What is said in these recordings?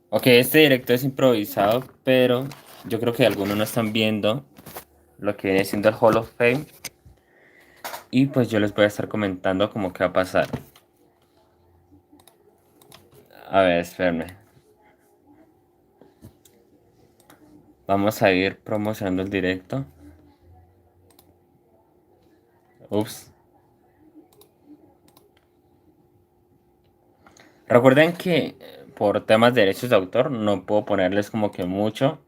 Ok, este directo es improvisado, pero yo creo que algunos no están viendo lo que viene siendo el Hall of Fame. Y pues yo les voy a estar comentando cómo que va a pasar. A ver, espérenme. Vamos a ir promocionando el directo. Ups. Recuerden que por temas de derechos de autor no puedo ponerles como que mucho.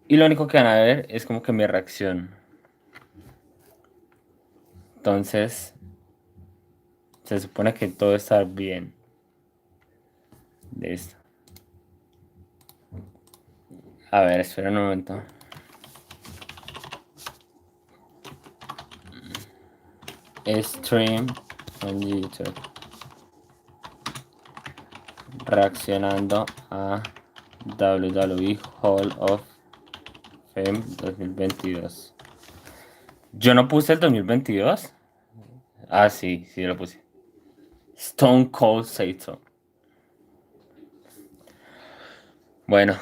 Y lo único que van a ver es como que mi reacción. Entonces, se supone que todo está bien. Listo. A ver, espera un momento. Stream on YouTube. Reaccionando a WWE Hall of Fame 2022. Yo no puse el 2022. Ah, sí, sí lo puse. Stone Cold Saito. Bueno,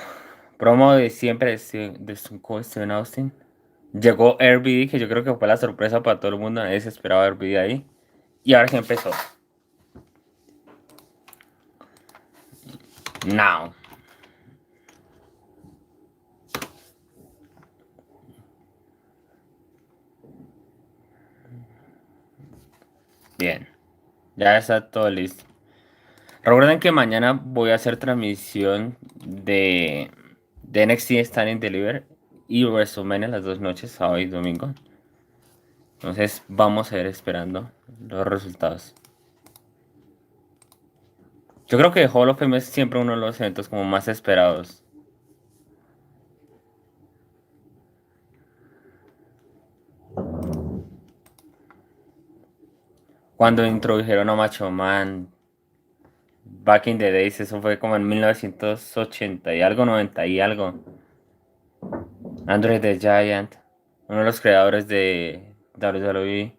promo de siempre de Stone Cold Steven Austin. Llegó RBD, que yo creo que fue la sorpresa para todo el mundo. Nadie se esperaba RBD ahí. Y ahora sí empezó. Now. Bien. Ya está todo listo. Recuerden que mañana voy a hacer transmisión de NXT Standing Deliver y WrestleMania las dos noches, sábado y domingo. Entonces vamos a ir esperando los resultados. Yo creo que Hall of Fame es siempre uno de los eventos como más esperados. Cuando introdujeron a Macho Man, Back in the Days, eso fue como en 1980 y algo, 90 y algo. Andre the Giant, uno de los creadores de WWE.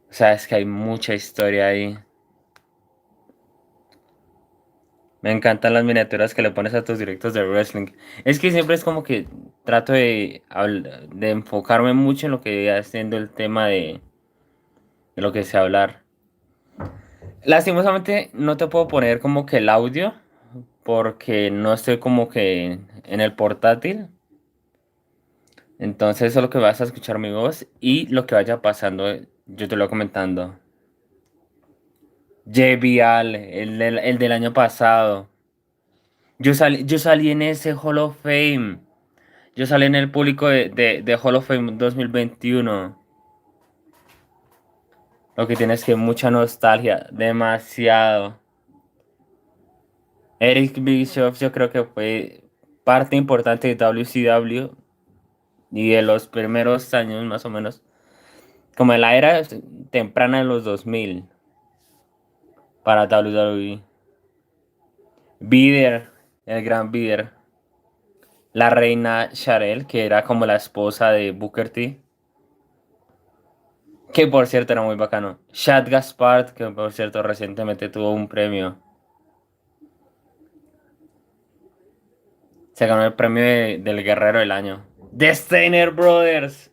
O sea, es que hay mucha historia ahí. Me encantan las miniaturas que le pones a tus directos de wrestling. Es que siempre es como que trato de enfocarme mucho en lo que viene siendo el tema de lo que sé hablar. Lastimosamente no te puedo poner como que el audio porque no estoy como que en el portátil. Entonces solo que vas a escuchar mi voz y lo que vaya pasando yo te lo voy comentando. JBL, el del año pasado. Yo salí en ese Hall of Fame. Yo salí en el público de Hall of Fame 2021. Lo que tienes que mucha nostalgia, demasiado. Eric Bischoff yo creo que fue parte importante de WCW y de los primeros años más o menos, como en la era temprana de los 2000 para WWE. Vider, el gran Vider. La reina Sharel, que era como la esposa de Booker T. Que por cierto era muy bacano. Shad Gaspard, que por cierto recientemente tuvo un premio. Se ganó el premio del Guerrero del Año. The Steiner Brothers.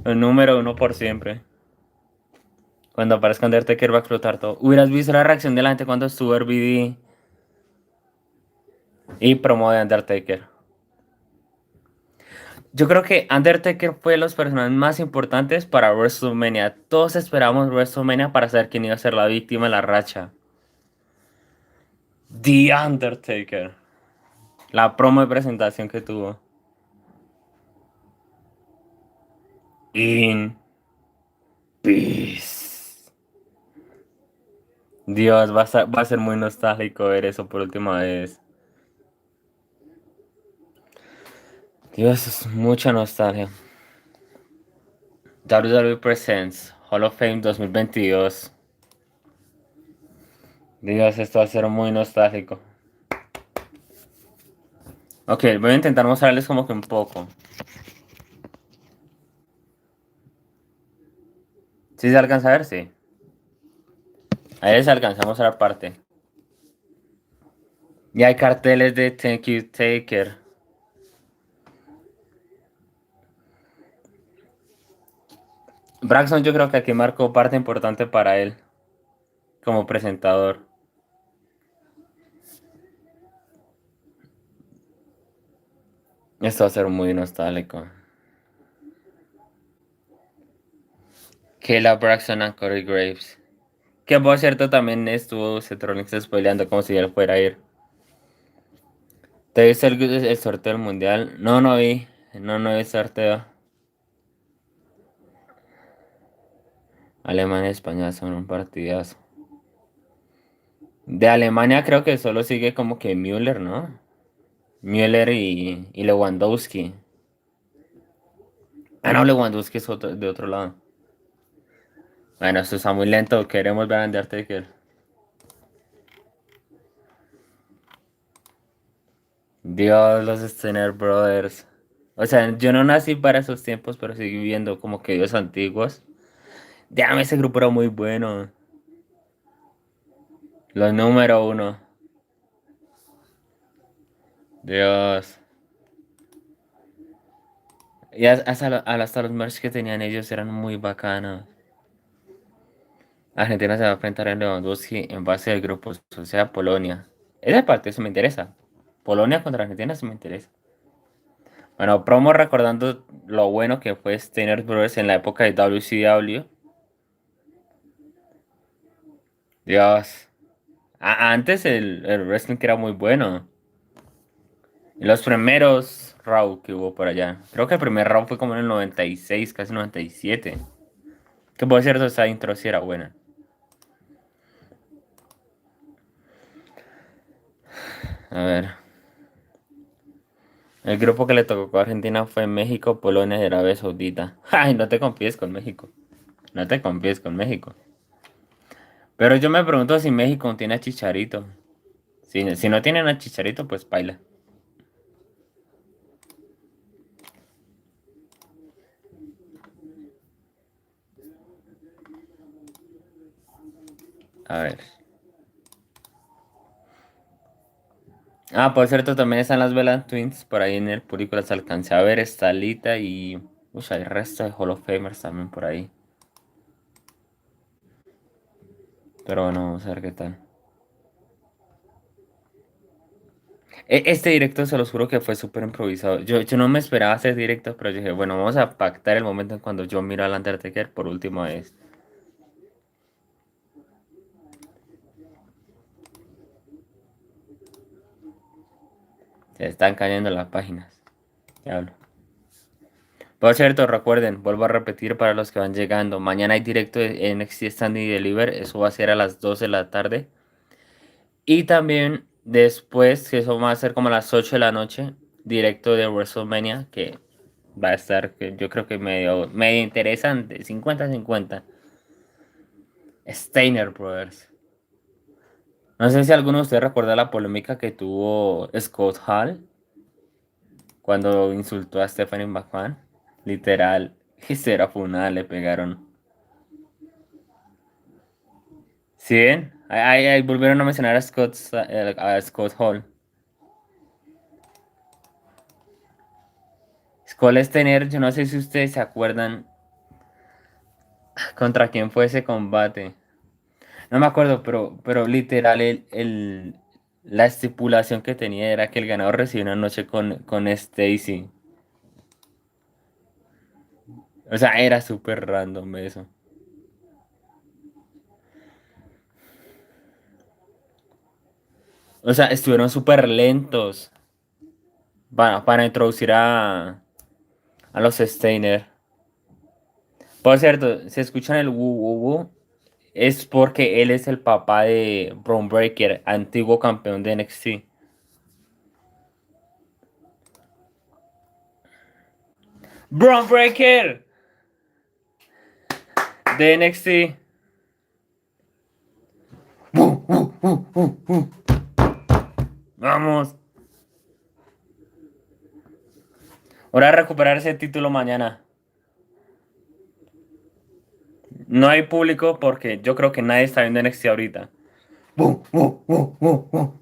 El número uno por siempre. Cuando aparezca Undertaker va a explotar todo. Hubieras visto la reacción de la gente cuando estuvo RBD y promo de Undertaker. Yo creo que Undertaker fue de los personajes más importantes para WrestleMania. Todos esperábamos WrestleMania para saber quién iba a ser la víctima de la racha. The Undertaker. La promo de presentación que tuvo. In Peace. Dios, va a ser muy nostálgico ver eso por última vez. Dios, es mucha nostalgia. WWE Presents Hall of Fame 2022. Dios, esto va a ser muy nostálgico. Ok, voy a intentar mostrarles como que un poco. ¿Sí se alcanza a ver? Sí. Ahí se alcanzamos a la parte. Y hay carteles de Thank You Taker. Braxton yo creo que aquí marcó parte importante para él como presentador. Esto va a ser muy nostálgico. Kayla Braxton and Corey Graves. Que por cierto también estuvo Seth Rollins spoileando como si él fuera a ir. ¿Te viste el sorteo del mundial? No, no vi. No, no vi el sorteo. Alemania y España son un partidazo. De Alemania creo que solo sigue como que Müller, ¿no? Müller y Lewandowski. Ah, no, Lewandowski es de otro lado. Bueno, esto está muy lento. Queremos ver a Undertaker. Dios, los Steiner Brothers. O sea, yo no nací para esos tiempos, pero seguí viendo como que videos antiguos. Déjame, ese grupo era muy bueno. Los número uno. Dios. Y hasta los merch que tenían ellos eran muy bacanos. Argentina se va a enfrentar en Lewandowski en base del grupo, o sea, Polonia. Esa parte eso me interesa. Polonia contra Argentina sí me interesa. Bueno, promo recordando lo bueno que fue Steiner Brothers en la época de WCW. Dios. Antes el wrestling que era muy bueno. Y los primeros Raw que hubo por allá. Creo que el primer Raw fue como en el 96, casi 97. Que por cierto, esa intro sí era buena. A ver. El grupo que le tocó a Argentina fue México, Polonia y Arabia Saudita. Ay, no te confíes con México. No te confíes con México. Pero yo me pregunto si México tiene a Chicharito. Si no tienen a Chicharito, pues baila. A ver. Ah, por cierto, también están las Velas Twins. Por ahí en el público las alcancé a ver. Está Lita y... Uy, hay resto de Hall of Famers también por ahí. Pero bueno, vamos a ver qué tal. Este directo se los juro que fue súper improvisado. Yo no me esperaba hacer directos, pero yo dije, bueno, vamos a pactar el momento en cuando yo miro al Undertaker por última vez. Se están cayendo las páginas. Diablo. Por cierto, recuerden, vuelvo a repetir para los que van llegando. Mañana hay directo de NXT Standing Deliver. Eso va a ser a las 12 de la tarde. Y también después, que eso va a ser como a las 8 de la noche, directo de WrestleMania, que va a estar, que yo creo que medio interesante, 50-50. Steiner Brothers. No sé si alguno de ustedes recuerda la polémica que tuvo Scott Hall cuando insultó a Stephanie McMahon. Literal, y será funada, le pegaron. ¿Sí ven? Ahí volvieron a mencionar a Scott Hall. Skull Steiner, yo no sé si ustedes se acuerdan contra quién fue ese combate. No me acuerdo, pero literal la estipulación que tenía era que el ganador recibía una noche con Stacy. O sea, era súper random eso. O sea, estuvieron súper lentos para introducir a los Steiner. Por cierto, si escuchan el wu es porque él es el papá de Braun Breaker, antiguo campeón de NXT. Braun Breaker de NXT. Vamos. Ahora a recuperar ese título mañana. No hay público porque yo creo que nadie está viendo NXT ahorita. ¡Bu! ¡Bu! ¡Bu! ¡Bu! ¡Bu!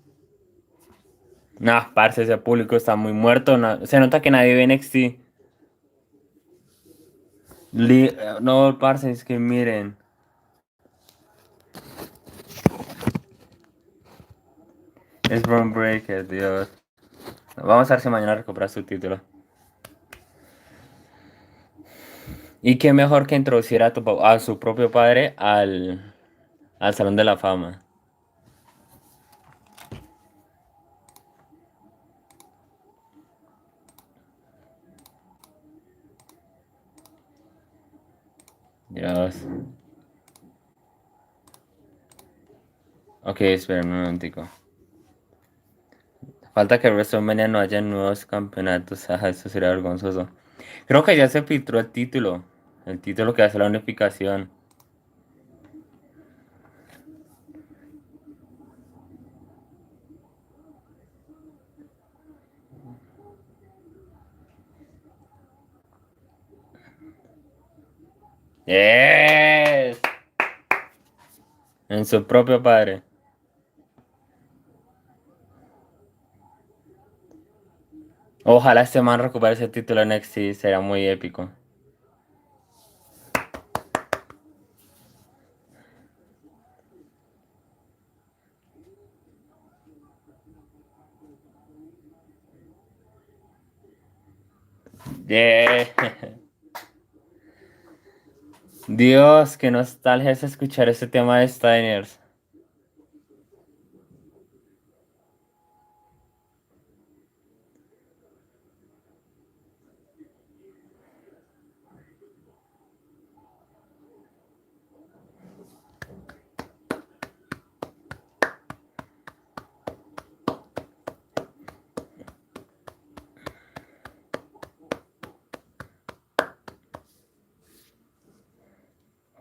Nah, parce, ese público está muy muerto. Se nota que nadie ve NXT. No, parce, es que miren. Es Braun Breaker, Dios. Vamos a ver si mañana recupera su título. Y qué mejor que introducir a su propio padre al Salón de la Fama. Dios. Ok, espera un momentico. Falta que en WrestleMania no haya nuevos campeonatos. Ajá, eso sería vergonzoso. Creo que ya se filtró el título. El título que hace la unificación. ¡Yes! En su propio padre. Ojalá este man recupere ese título en NXT. Sería muy épico. Yeah. Dios, qué nostalgia es escuchar ese tema de Steiners.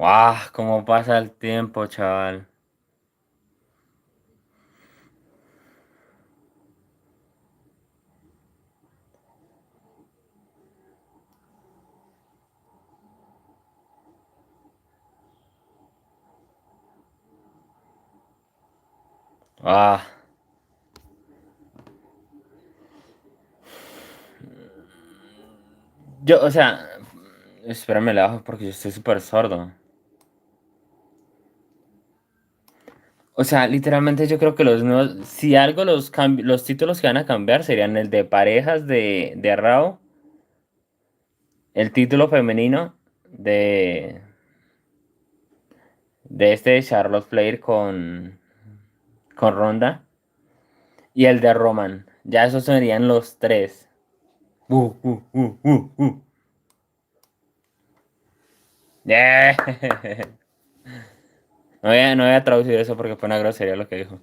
¡Wow! ¿Cómo pasa el tiempo, chaval? ¡Ah! Yo, o sea, espérame la bajo porque yo estoy súper sordo. O sea, literalmente yo creo que los nuevos, si algo los títulos que van a cambiar serían el de parejas de Raw, el título femenino de, de este de Charlotte Flair con Ronda y el de Roman. Ya esos serían los tres. Uh, uh, uh, uh. Yeah. No voy a traducir eso porque fue una grosería lo que dijo.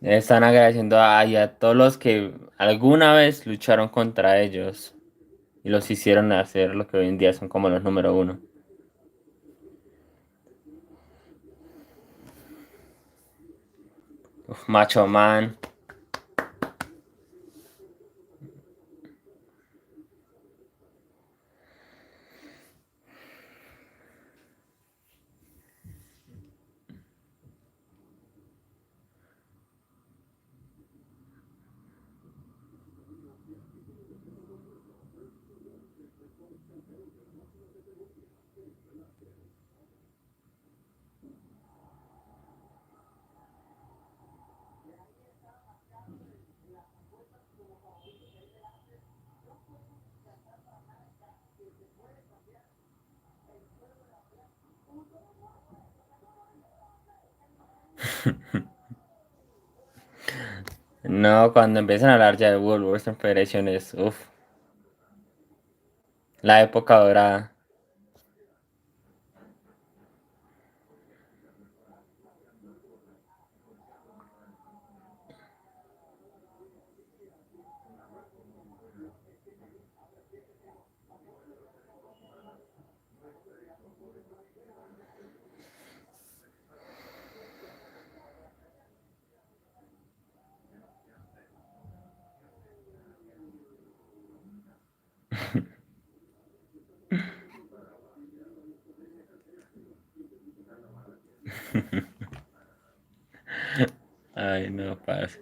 Están agradeciendo a todos los que alguna vez lucharon contra ellos y los hicieron hacer lo que hoy en día son como los número uno. Uf, Macho Man. No, cuando empiezan a hablar ya de World Wrestling Federation es uff. La época dorada. Ay, no, parce.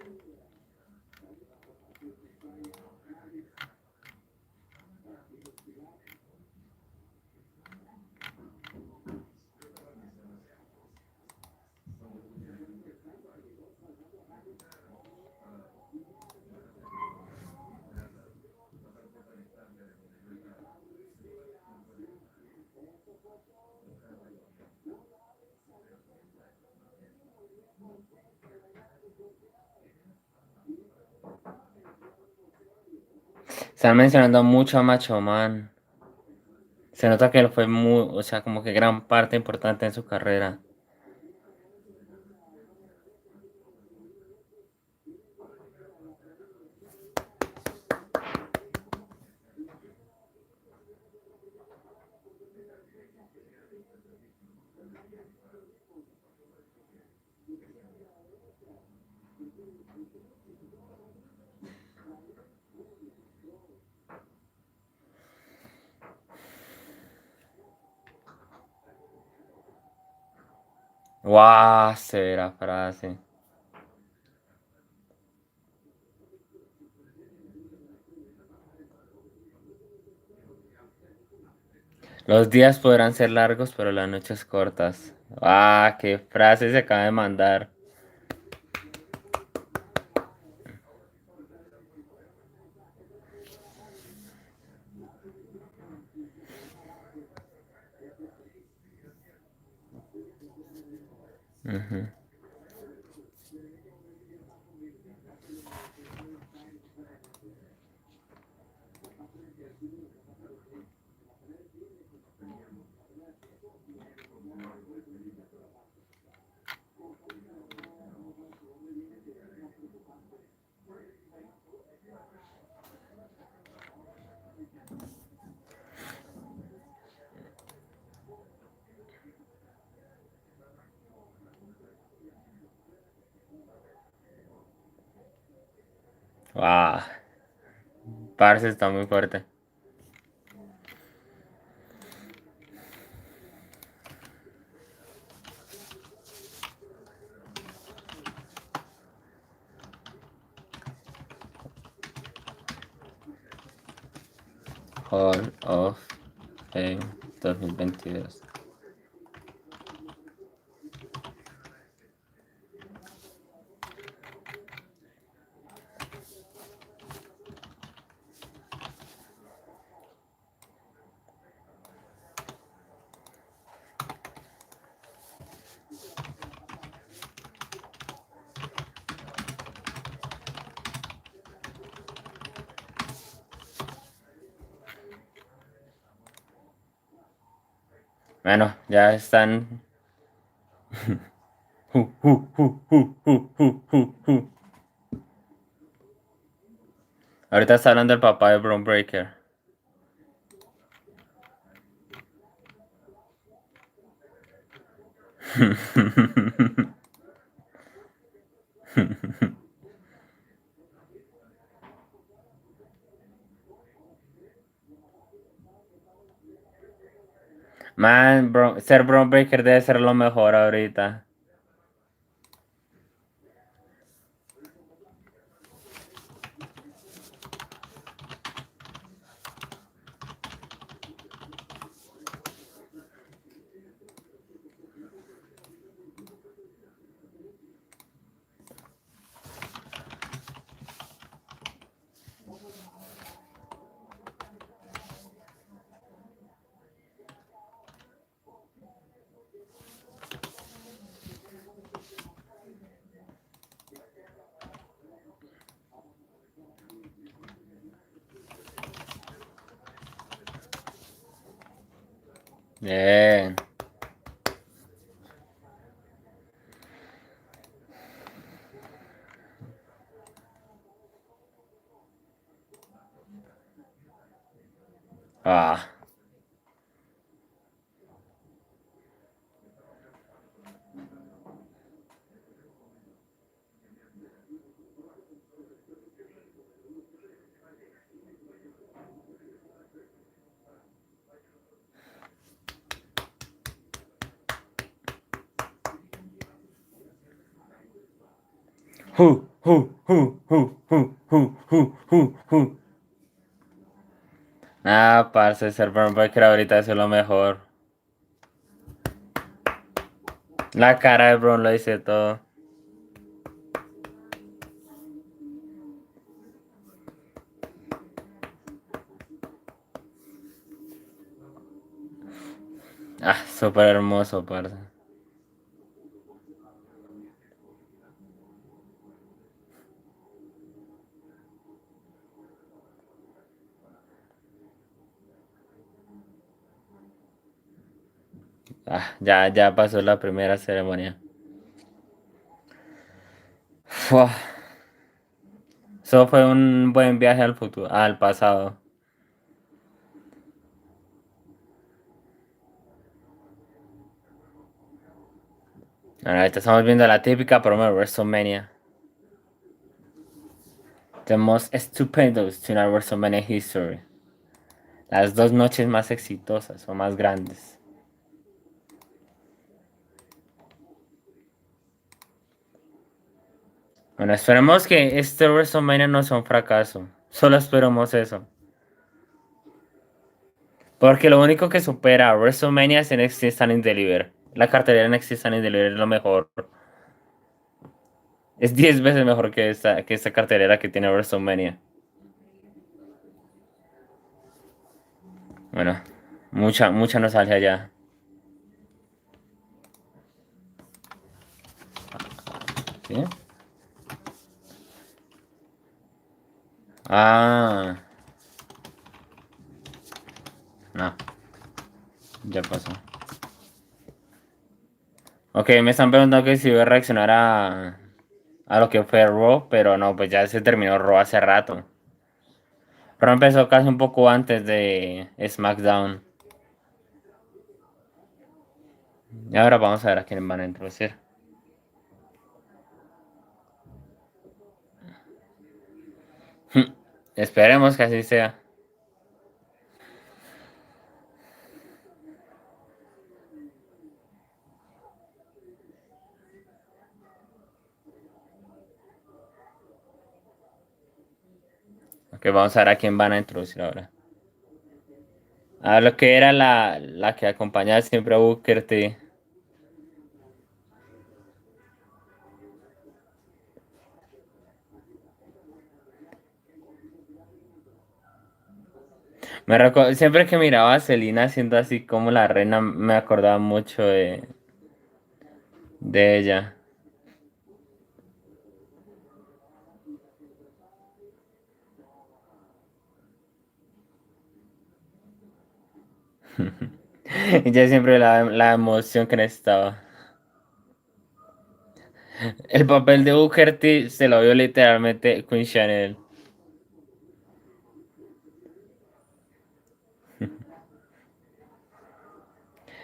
Están mencionando mucho a Macho Man. Se nota que él fue muy, o sea, como que gran parte importante en su carrera. ¡Guau! Severa frase. Los días podrán ser largos, pero las noches cortas. ¡Ah! ¡Qué frase se acaba de mandar! Ujú. ¡Ah! Parce está muy fuerte. Hall of Fame 2022. Bueno, ya están. Ahorita está hablando el papá de Bron Breaker. Man, ser Bron Breaker debe ser lo mejor ahorita. Bien. Ah. Hu. Ah, parce, ser Burn Breaker ahorita es lo mejor. La cara de Bron lo dice todo. Ah, súper hermoso, parce. Ah, ya pasó la primera ceremonia. Fua. Eso fue un buen viaje al futuro, al pasado. Ahorita estamos viendo la típica promo de WrestleMania. The most stupendous tonight WrestleMania history. Las dos noches más exitosas o más grandes. Bueno, esperemos que este WrestleMania no sea un fracaso. Solo esperemos eso. Porque lo único que supera a WrestleMania es NXT Standing Deliver. La cartelera de NXT Standing Deliver es lo mejor. Es 10 veces mejor que esta cartelera que tiene WrestleMania. Bueno, mucha nostalgia allá. ¿Sí? Ah, no, ya pasó. Ok, me están preguntando que si voy a reaccionar a lo que fue Raw, pero no, pues ya se terminó Raw hace rato. Raw empezó casi un poco antes de SmackDown. Y ahora vamos a ver a quién van a introducir. Esperemos que así sea. Ok, vamos a ver a quién van a introducir ahora. A lo que era la que acompañaba siempre a Booker T. Siempre que miraba a Selena haciendo así como la reina, me acordaba mucho de ella. Y ya siempre la emoción que necesitaba. El papel de Booker T se lo vio literalmente Queen Chanel.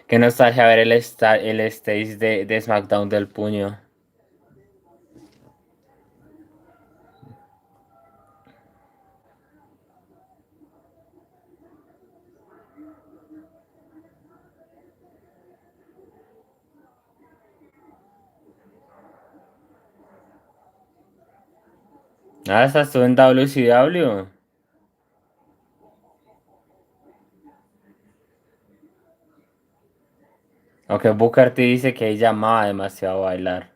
Qué nostalgia ver el stage de SmackDown del puño. Ah, esa estuvo en WCW. Aunque Booker T dice que ella amaba demasiado bailar.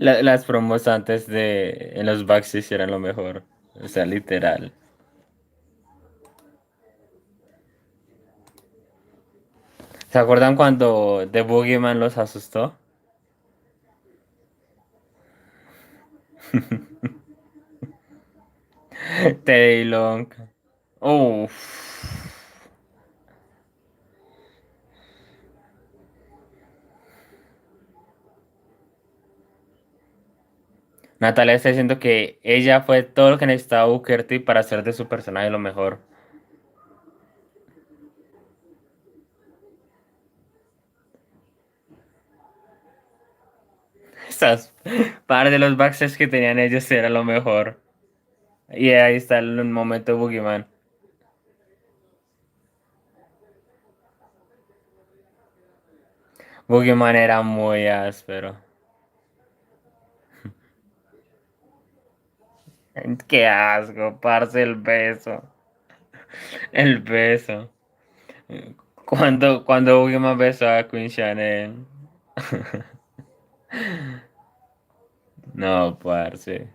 Las promos antes en los backstage eran lo mejor. O sea, literal. ¿Se acuerdan cuando The Boogeyman los asustó? Teddy Long. Uf. Natalia está diciendo que ella fue todo lo que necesitaba Booker T para hacer de su personaje lo mejor. Esas par de los backstage que tenían ellos era lo mejor. Y ahí está el momento Boogeyman. Boogeyman era muy áspero. Qué asco, parce, el beso. El beso. Cuando Boogeyman besó a Queen Chanel. No, parce.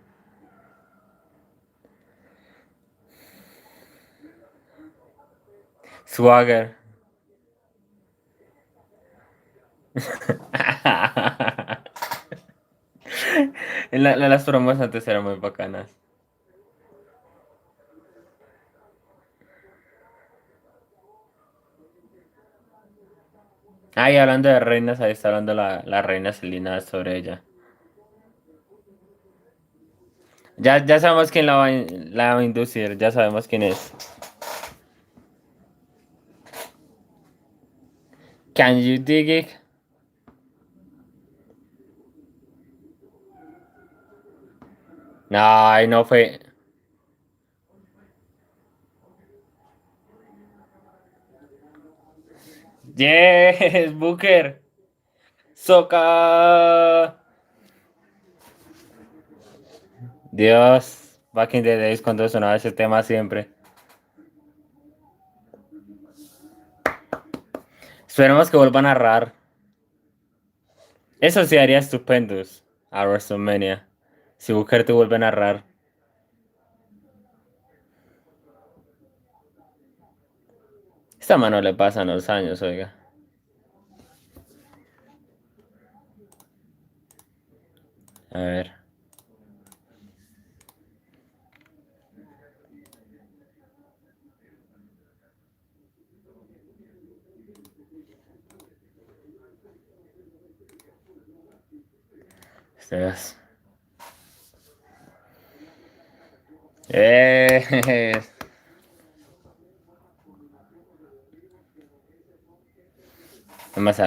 Swagger. Las promos antes eran muy bacanas. Ah, y hablando de reinas, ahí está hablando la reina Selena sobre ella. Ya sabemos quién la va a inducir, ya sabemos quién es. Can you dig it? No, ahí no fue. Yes, Booker. Soca. Dios, back in the days cuando sonaba ese tema siempre. Esperemos que vuelvan a narrar. Eso sí haría estupendos a WrestleMania. Si Booker te vuelve a narrar. Esta mano le pasan los años, oiga. A ver. Ustedes. Eh,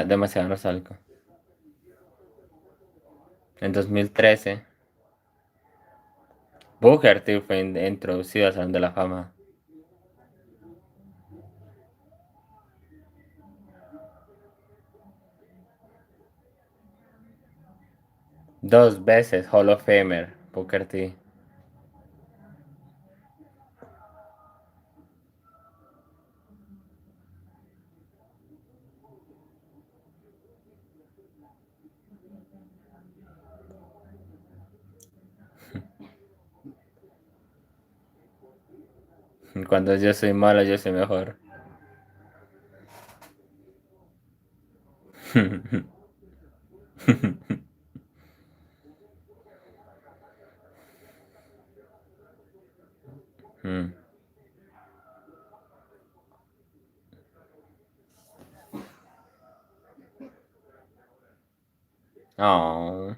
demasiado nostálgico. En 2013, Booker T fue introducido al Salón de la Fama. Dos veces Hall of Famer, Booker T. Cuando yo soy malo, yo soy mejor. Mm. Oh.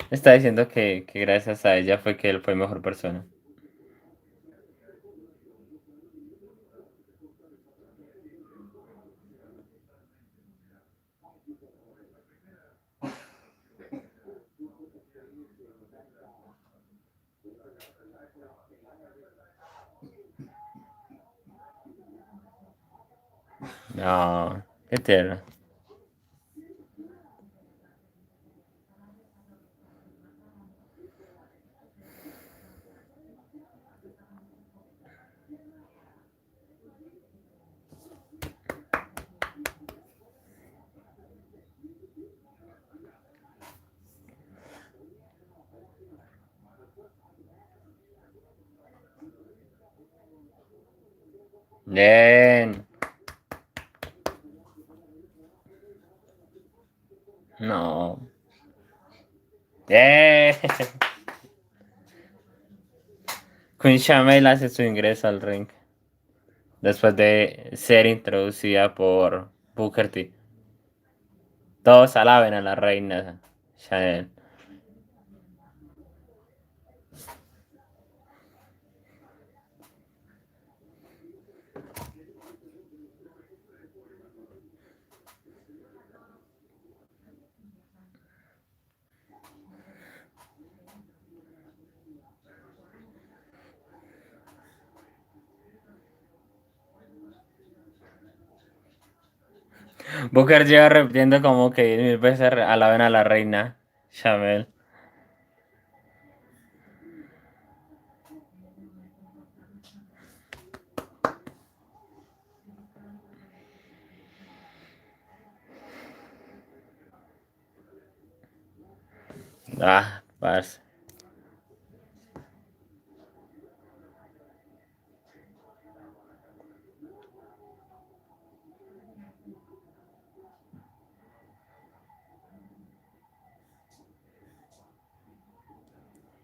Está diciendo que gracias a ella fue que él fue mejor persona. No, qué tierno. Bien. No. ¡Eh! Queen Shamel hace su ingreso al ring después de ser introducida por Booker T. Todos alaben a la reina Chanel. Booker lleva repitiendo como que 10.000 veces alaben a la reina Chanel. Ah, parce.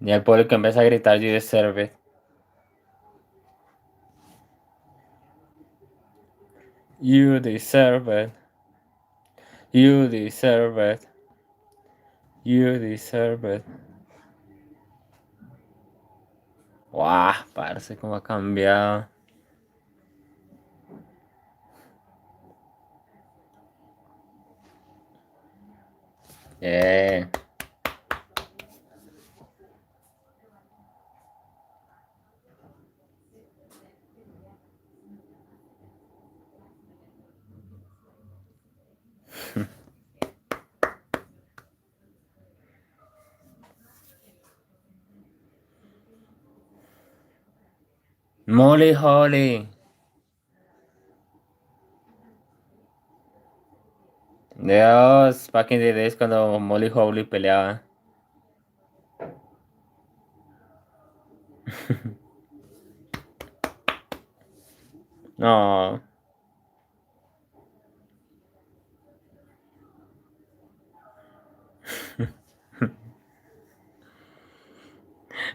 Y el público empieza a gritar, "You deserve it. You deserve it. You deserve it. You deserve it." Guau, parce, cómo ha cambiado. Bien. Molly Holly. Dios, back in the days cuando Molly Holly peleaba. No.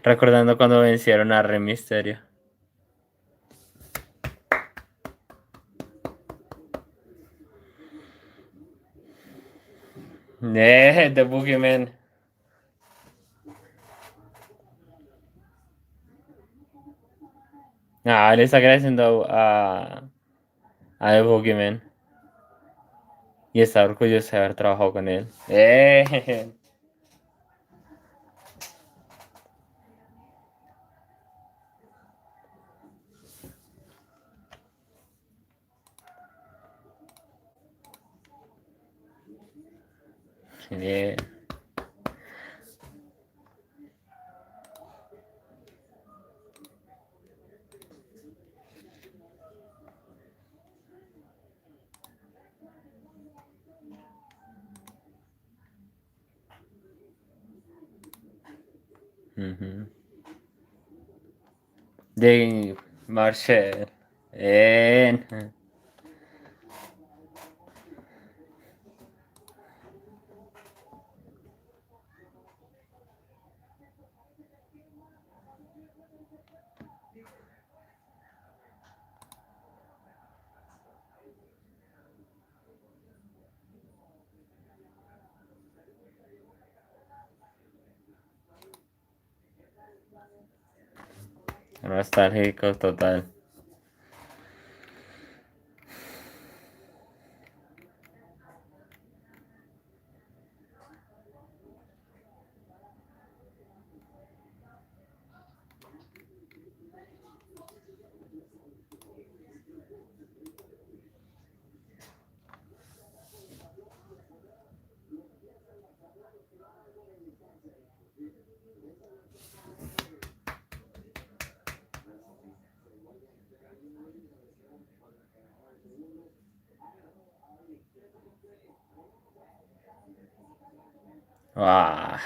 Recordando cuando vencieron a Rey Mysterio. The Boogeyman. Ah, le está agradeciendo a The Boogeyman. Y está orgulloso de haber trabajado con él. Yeah. Ujú. De Marshall. Bien. Nostálgico total. Ah.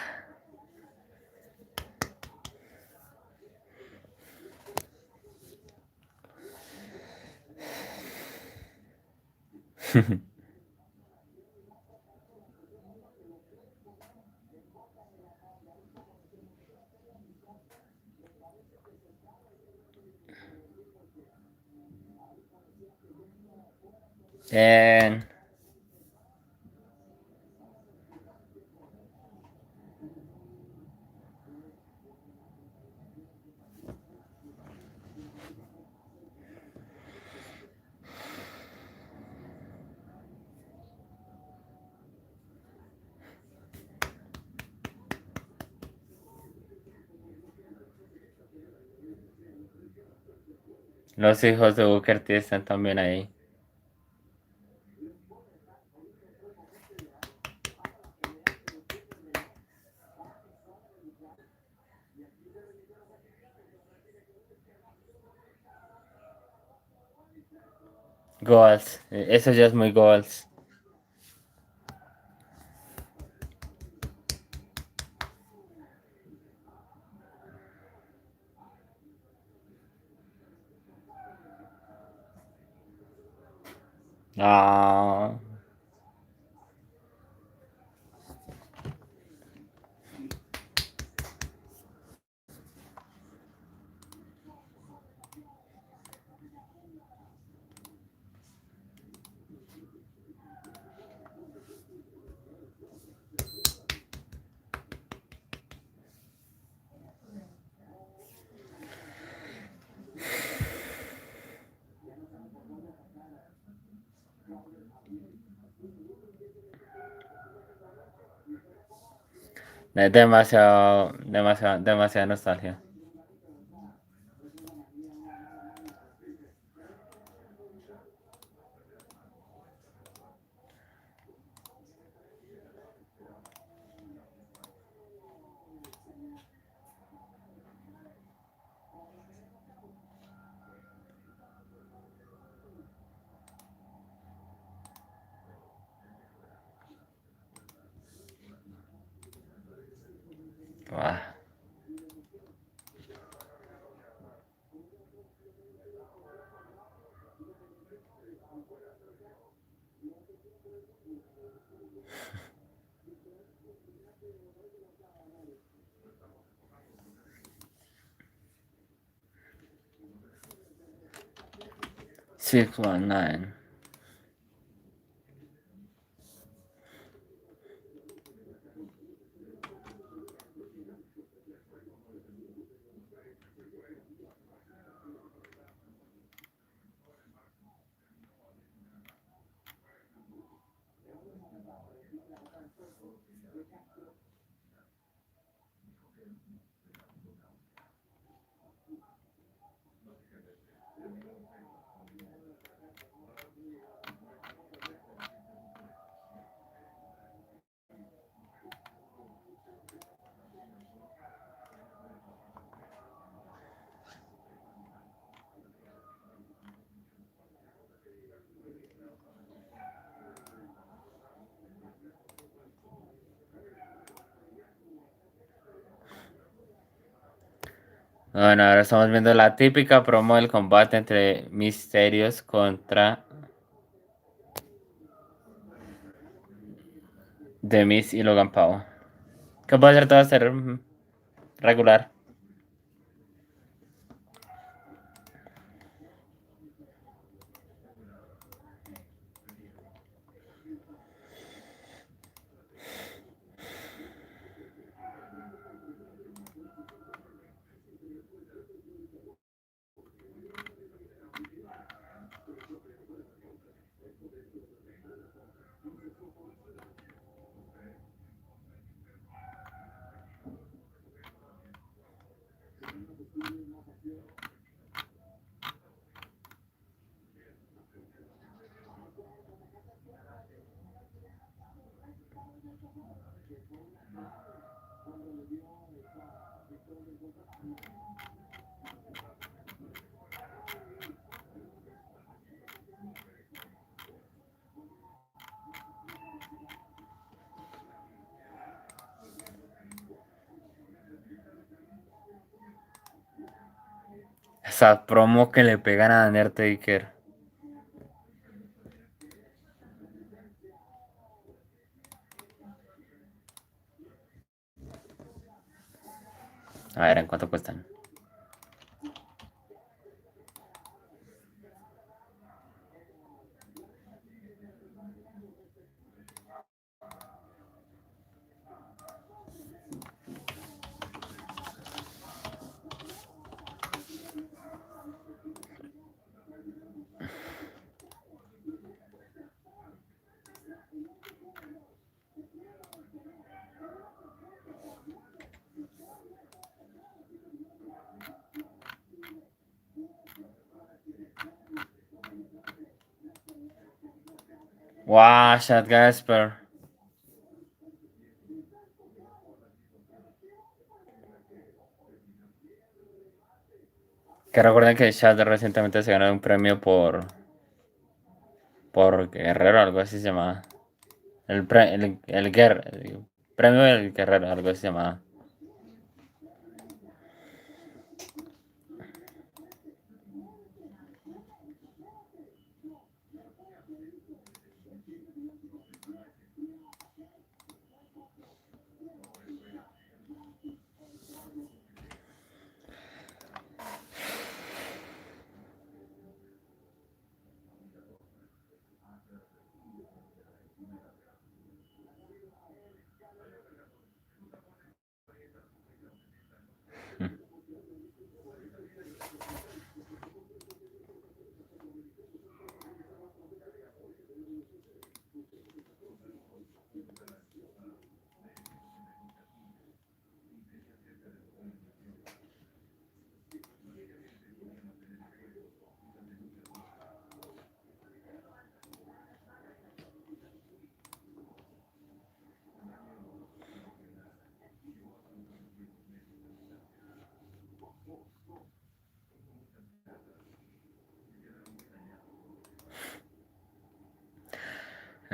En los hijos de Booker T están también ahí. Goals. Eso ya es muy goals. Ah. Es demasiado, demasiado, demasiada nostalgia. Ah. Six one nine. Bueno, ahora estamos viendo la típica promo del combate entre Misterios contra The Miz y Logan Paul. ¿Qué puede hacer todo ser regular? Esa promo que le pegan a Undertaker. A ver, ¿en cuánto cuestan? Wow, chat Gasper. Que recuerden que Chat recientemente se ganó un premio por Guerrero, algo así se llama. El premio del Guerrero, algo así se llama.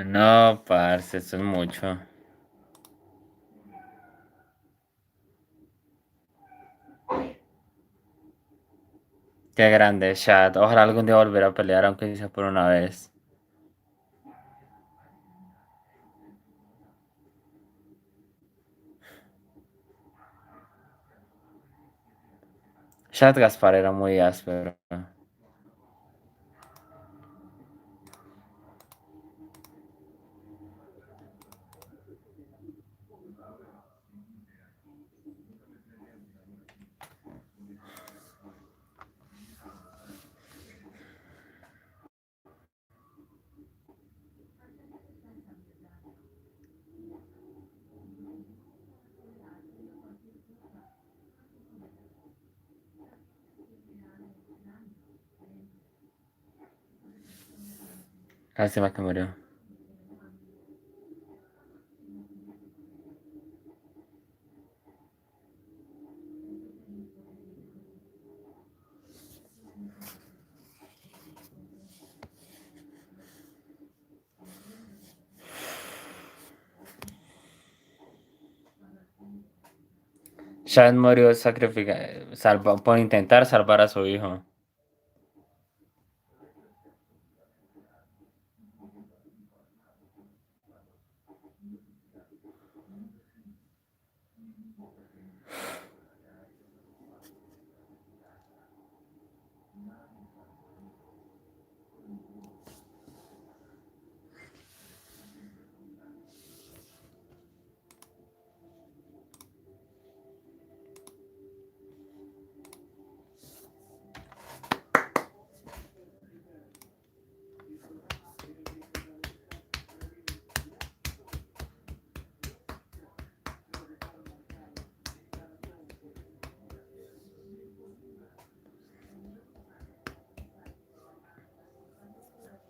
No, parce, eso es mucho. Qué grande Chat. Ojalá algún día volver a pelear, aunque sea por una vez. Chat Gaspar era muy áspero. Lástima que murió. Chat murió por intentar salvar a su hijo.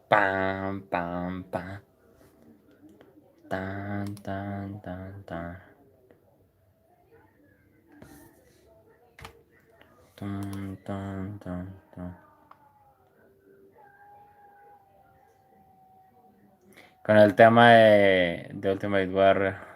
Pam, pam, pam. Tan, tan, tan, tan. Tan, tan, tan, tan. Con el tema de Ultimate Warrior.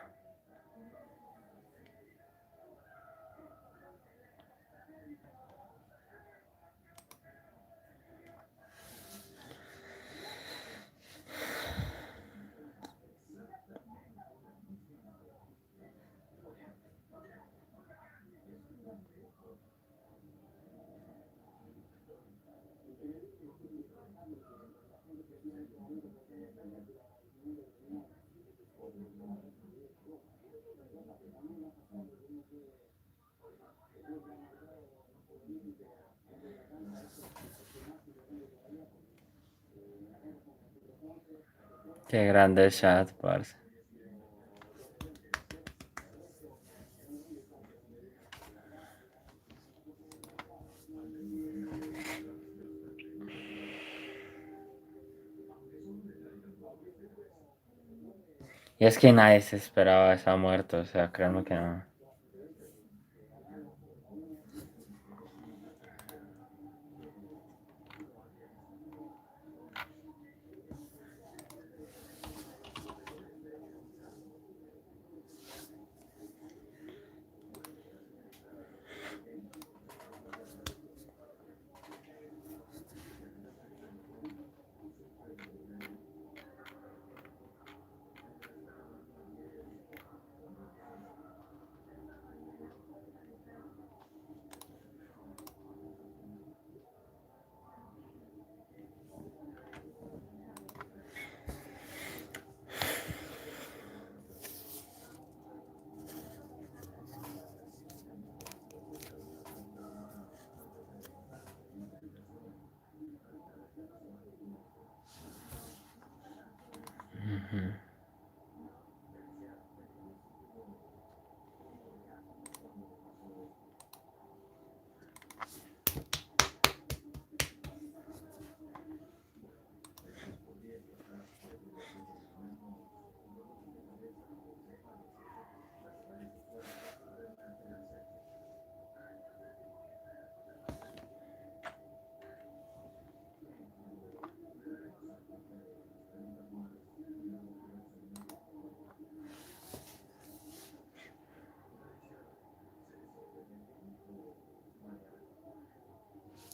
Qué grande Chat, parce. Y es que nadie se esperaba esa muerte, o sea, créanme que no.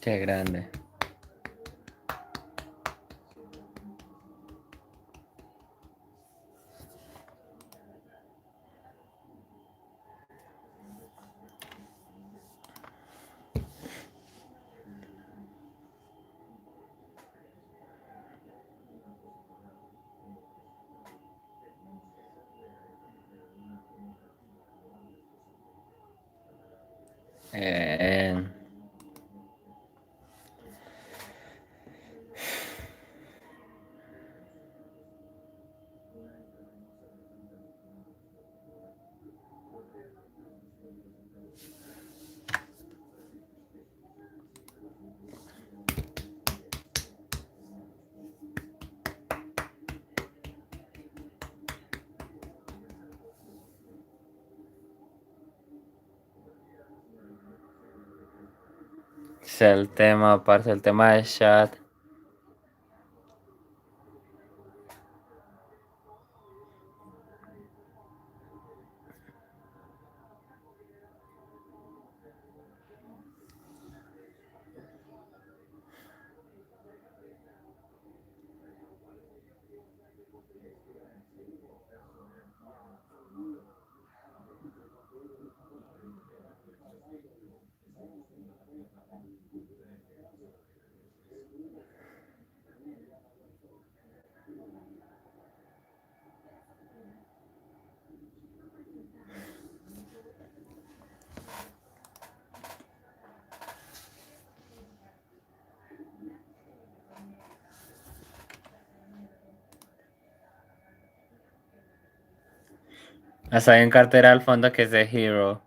Qué grande. Eh, es el tema, aparte del tema del chat. Hasta hay un cartera al fondo que es de Hero.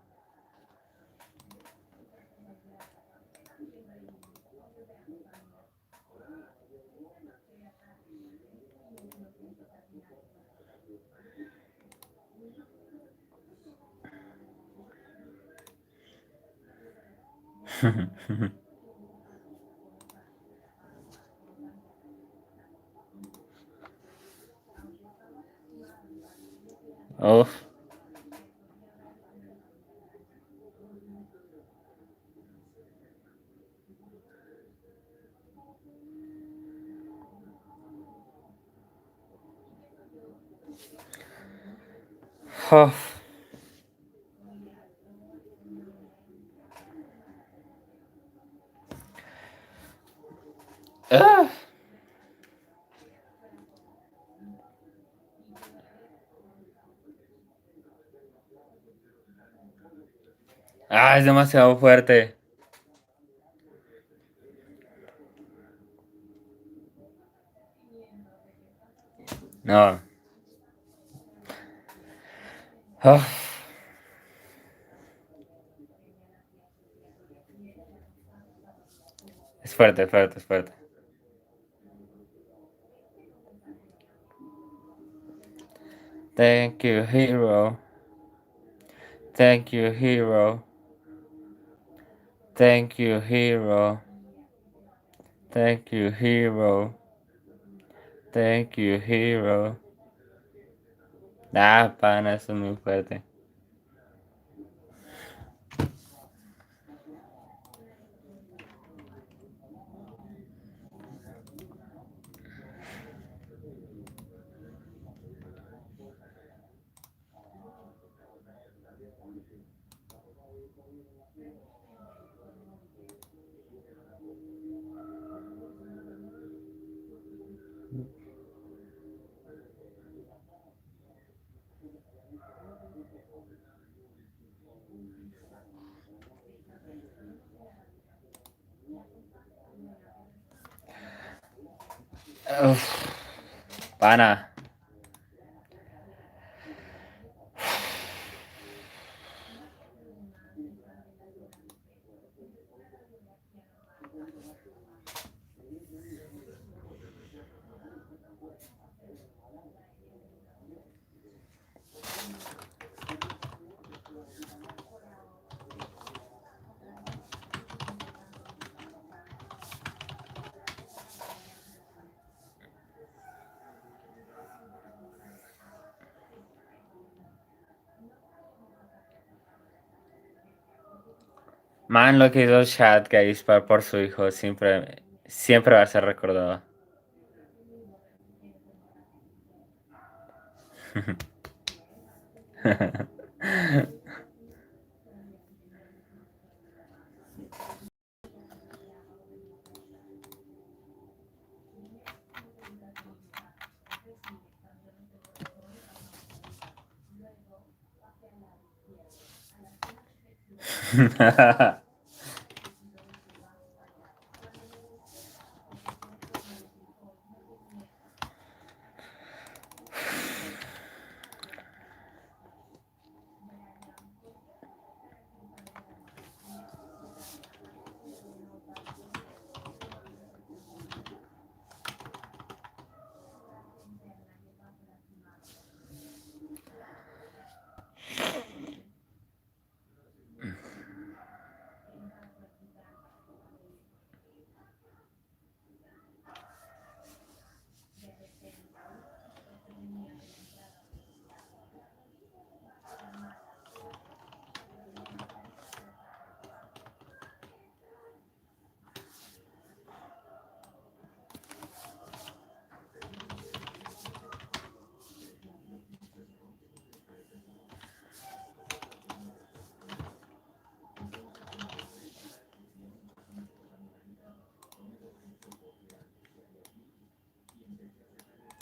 Uf. Uf. Ah, Ah, es demasiado fuerte. No. Uf. Es fuerte, es fuerte, es fuerte. Thank you, hero. Thank you, hero. Thank you, hero. Thank you, hero. Thank you, hero. Ah, pana, eso es muy fuerte. Uf, pana. Man, lo que hizo Chad Gaspar por su hijo siempre va a ser recordado.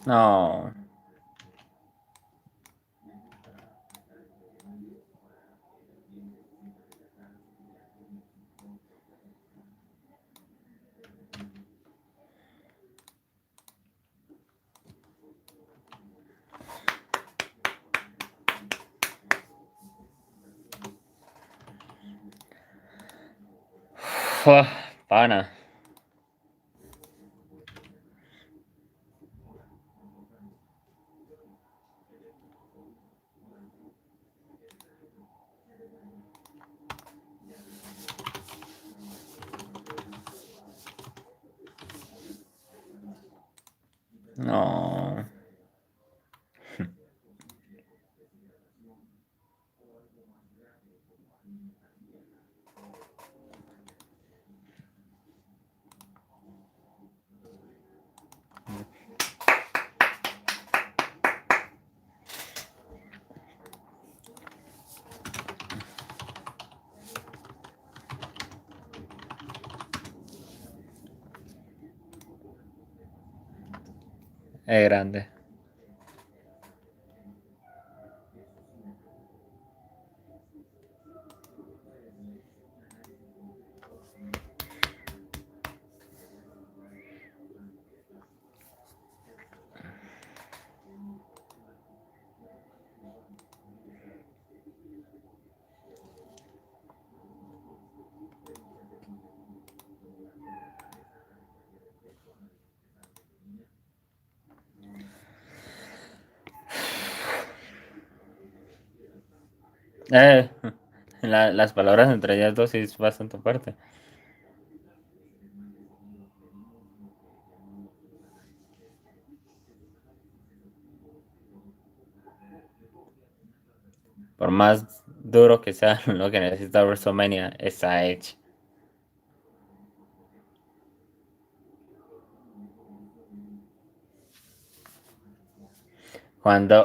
No, Fua, pana. No. Es grande. Eh, las palabras entre ellas dos sí es bastante fuerte. Por más duro que sea lo que necesita WrestleMania, está hecho.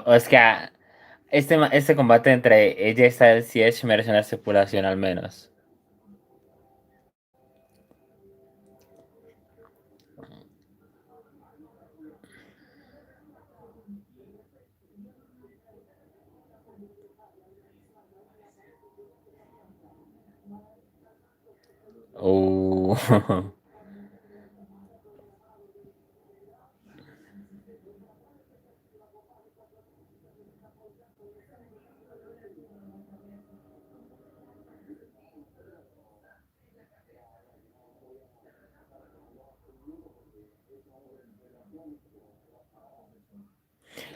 Es que este combate entre ella Styles y Edge merece una estipulación al menos. Uh,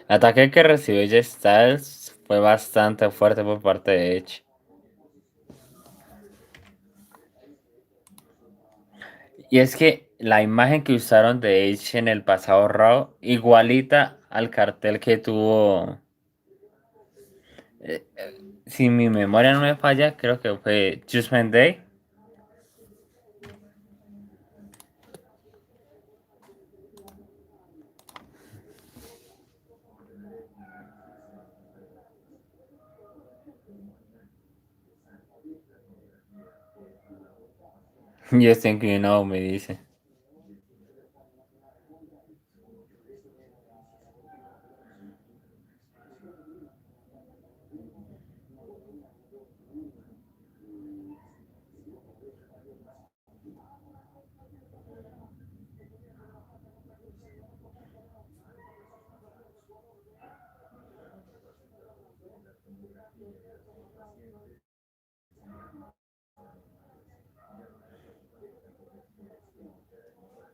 el ataque que recibió Ella Styles fue bastante fuerte por parte de Edge. Y es que la imagen que usaron de Edge en el pasado Raw, igualita al cartel que tuvo. eh, si mi memoria no me falla, creo que fue Judgment Day. Yo estoy inclinado, me dice.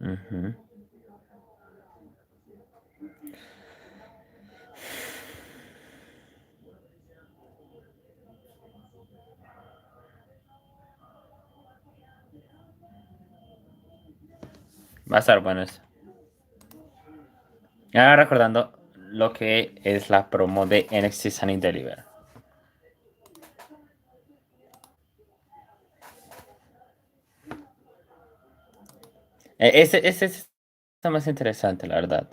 Ujú. Va a estar bueno eso. Y ahora recordando lo que es la promo de NXT Sunny Deliver. Ese está más interesante, la verdad.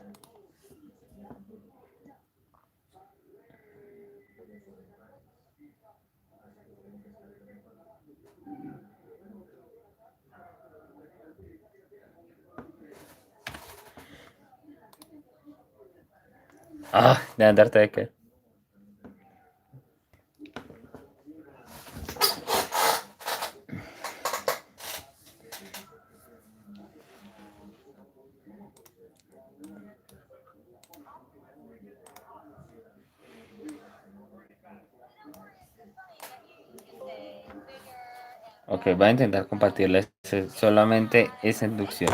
Ah, de Undertaker. Ok, voy a intentar compartirles solamente esa inducción.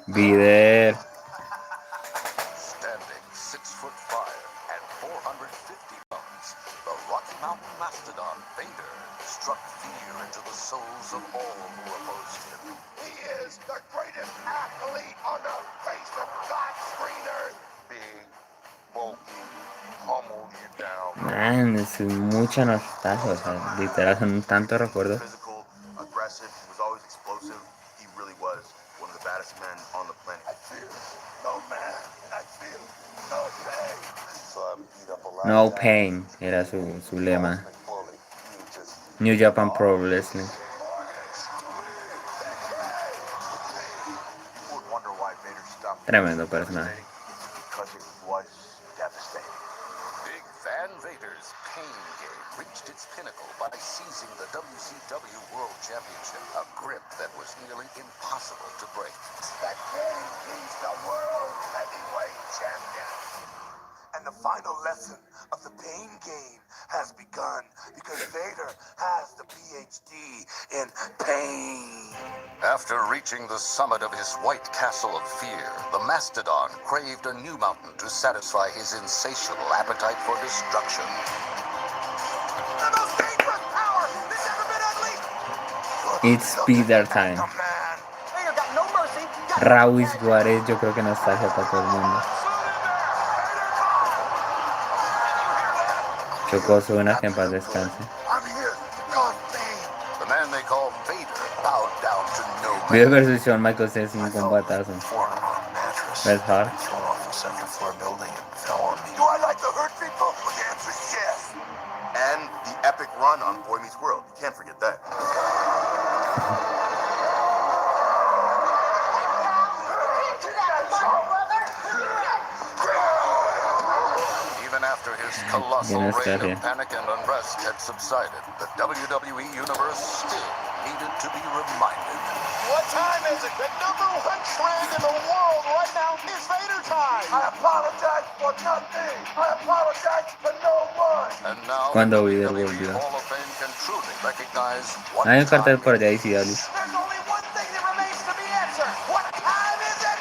Vider. Standing 6'5" and 450 pounds, the Rocky Mountain Mastodon Vader struck fear into the souls of all who opposed him. He is the greatest athlete on the face of God's green earth. Big, bulky, pummel you down. Man, es mucha nostalgia, o sea, literal son tantos recuerdos. Physical, aggressive, he was always explosive. He really was one of the baddest men on the planet. I feel no man, I feel no pain. So I beat up a lot No of guys. pain era su lema. Cosmic bully. You just New Japan Pro Wrestling. people would wonder why Vader stopped Tremendo personaje. because it was devastating. Big Van Vader's pain game reached its pinnacle by seizing the WCW World Championship, a grip that was nearly impossible to break. That king, he's the world heavyweight champion. And the final lesson of the pain game has begun because Vader has the PhD in pain. After reaching the summit of his white castle of fear, the mastodon craved a new mountain to satisfy his insatiable appetite for destruction. The most dangerous power that's ever been unleashed! It's Peter time. Vader got no mercy. Rawis Juárez, yo creo que nostalgia para todo el mundo. Chocoso, una que en paz descanse. I'm here to cause pain. The man they call Vader bowed down to no Video man. versus Shawn Michaels es un combatazo. Bret Hart. Thrown off the second floor building and fell on me. Do I like to hurt people? Well, the answer is yes. And the epic run on Boy Meets World. You can't forget that. Even after his colossal reign of panic and unrest had subsided, the WWE Universe still needed to be reminded. What time is it? The number one trend in the world right now is Vader time. I apologize for nothing. I apologize for no one. And now Cuando the Vader WWE volvió. Hall of Fame can truly recognize what Hay un cartel time por it allá, is. ICW. There's only one thing that remains to be answered. What time is it?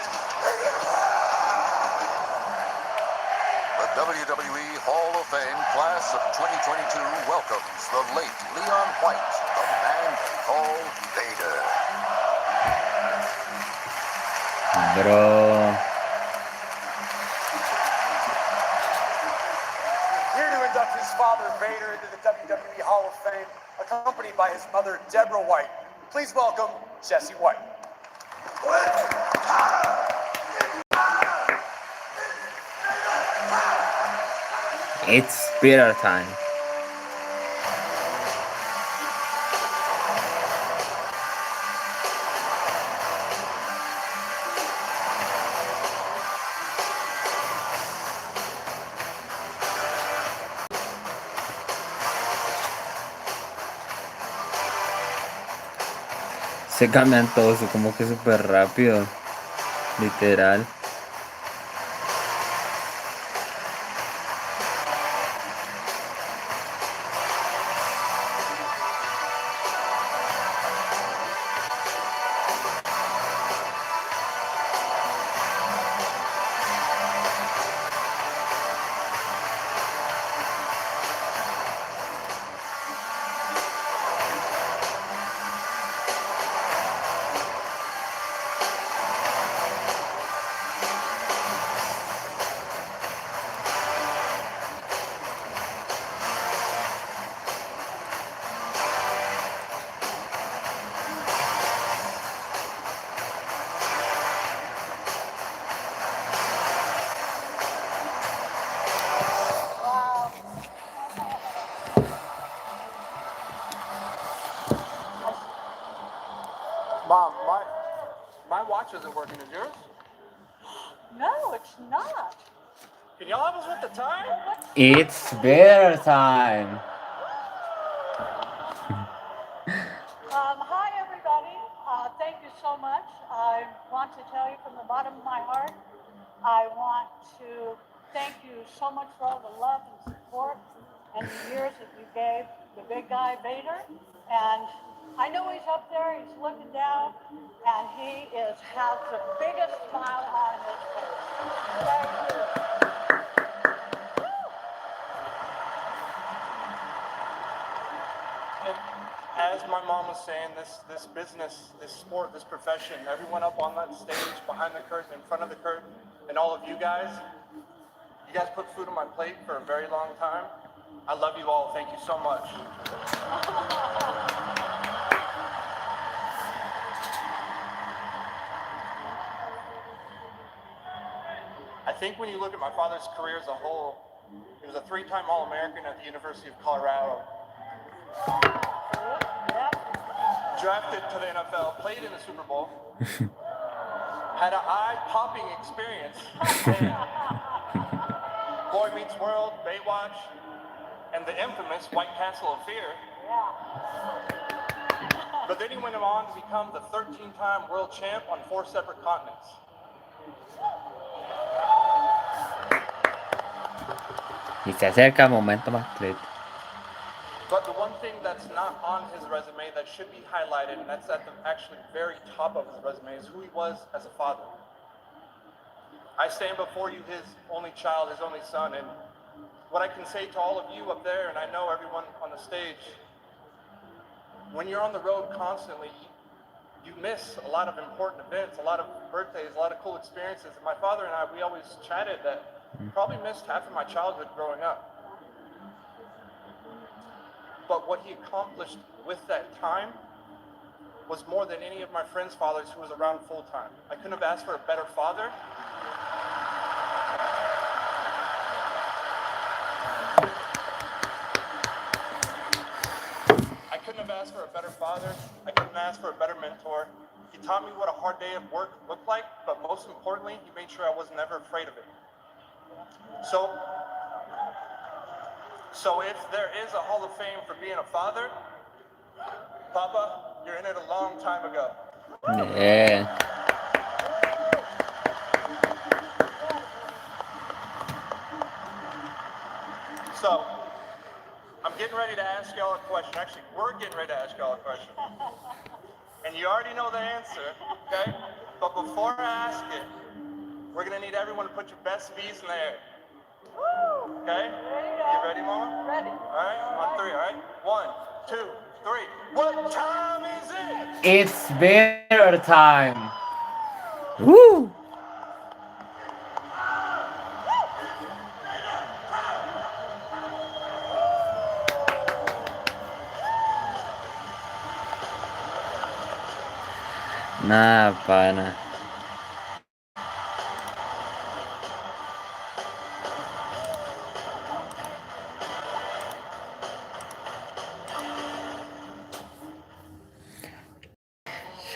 The WWE Hall of Fame class of 2022 welcomes the late Leon White, the man they call Vader. Bro. Here to induct his father, Vader, into the WWE Hall of Fame, accompanied by his mother, Deborah White. Please welcome Jesse White. It's Peter time. Se cambian todos, como que súper rápido. Literal. Mom, my watch isn't working. Is yours? No, it's not. Can y'all help us with the time? It's Peter time. Hi, everybody. Thank you so much. I want to tell you from the bottom of my heart, I want to thank you so much for all the love and support and the years that you gave the big guy, Vader. And I know he's up there, he's looking down, and he has the biggest smile on his face. Thank you. And as my mom was saying, this business, this sport, this profession, everyone up on that stage, behind the curtain, in front of the curtain, and all of you guys put food on my plate for a very long time. I love you all. Thank you so much. I think when you look at my father's career as a whole, he was a 3-time All-American at the University of Colorado. Drafted to the NFL, played in the Super Bowl, had an eye-popping experience. Boy Meets World, Baywatch, and the infamous White Castle of Fear. But then he went on to become the 13-time world champ on 4 separate continents. Y se acerca el momento más triste. But the one thing that's not on his resume that should be highlighted, and that's at the actually very top of his resume, is who he was as a father. I stand before you, his only child, his only son, and what I can say to all of you up there, and I know everyone on the stage, when you're on the road constantly, you miss a lot of important events, a lot of birthdays, a lot of cool experiences. And my father and I, we always chatted that probably missed half of my childhood growing up. But what he accomplished with that time was more than any of my friends' fathers who was around full time. I couldn't have asked for a better father. I couldn't have asked for a better father. I couldn't ask for a better mentor. He taught me what a hard day of work looked like, but most importantly, he made sure I was never afraid of it. So if there is a Hall of Fame for being a father, Papa, you're in it a long time ago. Yeah. So, I'm getting ready to ask y'all a question. Actually, we're getting ready to ask y'all a question. And you already know the answer, okay? But before I ask it, we're gonna need everyone to put your best V's in the air. Okay? You ready, Mama? Ready. All right, on three, all right? 1, 2, 3. What time is it? It's better time. Woo! Nah, pana.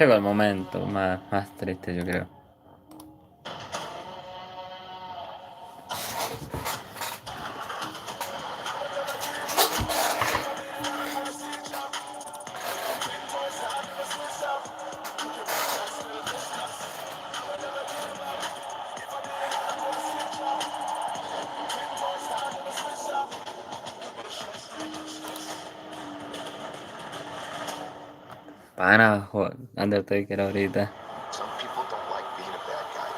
Llegó el momento más triste, yo creo. Pana, Undertaker ahorita. Some people don't like being a bad guy.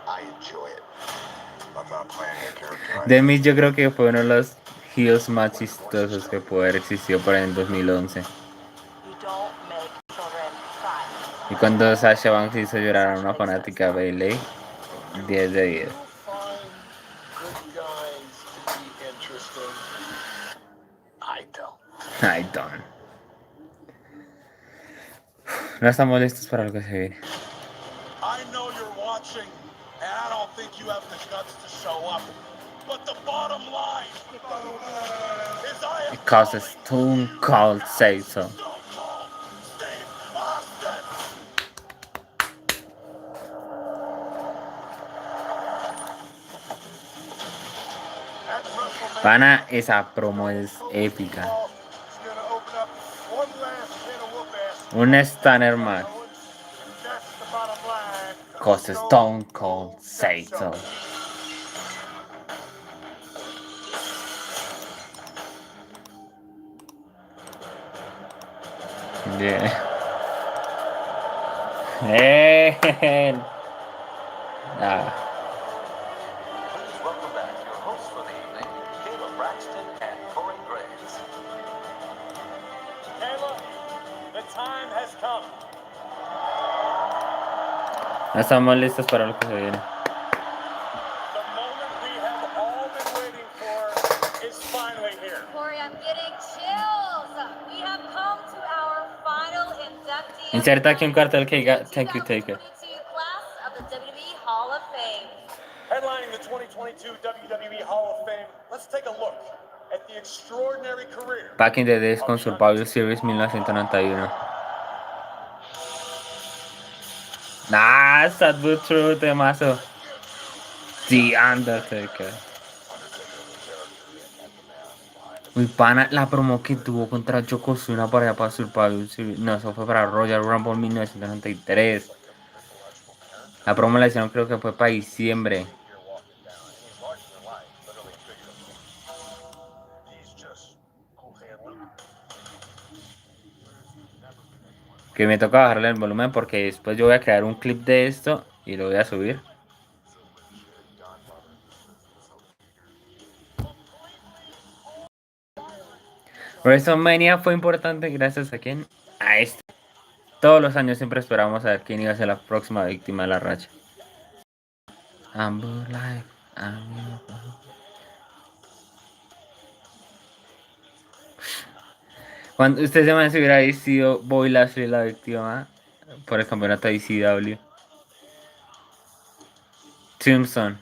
I enjoy it. I'm not playing a character. De mí yo creo que fue uno de los heels más chistosos que pudo haber existido por ahí en 2011. You don't make children cry. Y cuando Sasha Banks hizo llorar a una fanática Bailey, 10 de 10. You find good guys to be interesting. I don't. I don't. No estamos listos para lo que se viene. I know you're watching, and I don't think you have the guts to show up. But the bottom line is I am Because Stone Cold say so. Stone Cold Steve Austin. At WrestleMania, Pana, esa promo es épica. is gonna open up one last can of whoop ass. Un stunner más. That's the bottom line. Because Stone Cold say so. Yeah. Ah. Please welcome back your hosts for the evening, Caleb Braxton and Corey Graves. Kayla, the time has come. No estamos listos para lo que se viene. The moment we have all been waiting for is finally here. Corey, I'm getting chills. We have come to our final inductee. Inserta aquí un cartel que diga Thank you, Taker. 2022 class of the WWE Hall of Fame. Headlining the 2022 WWE Hall of Fame, let's take a look at the extraordinary career. Back in the days con Survivor Series 1991. Nah, sad but true, temazo. The Undertaker. Uy, pana, la promo que tuvo contra Yokozuna para allá para Survivor Series. No, eso fue para Royal Rumble 1993. La promo la hicieron creo que fue para diciembre. Que me toca bajarle el volumen porque después yo voy a crear un clip de esto y lo voy a subir. WrestleMania fue importante gracias a quién? A este. Todos los años siempre esperábamos a ver quién iba a ser la próxima víctima de la racha. Amber Life, Amber Life. Cuando usted se me hubiera sido Boy Lashley la víctima por el campeonato de ICW. Simpson.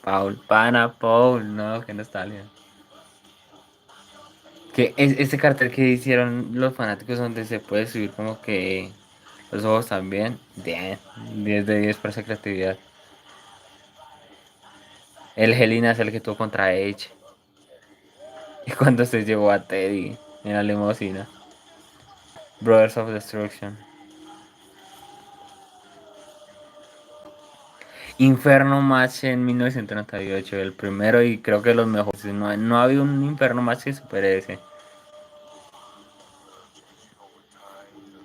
Paul, pana Paul, no, qué nostalgia. Que ese cartel que hicieron los fanáticos donde se puede subir como que los ojos también. 10 de 10 por esa creatividad. El Helena es el que tuvo contra Edge. Y cuando se llevó a Teddy en la limusina. Brothers of Destruction. Inferno Match en 1998, el primero y creo que los mejores. No había un Inferno Match que supere ese.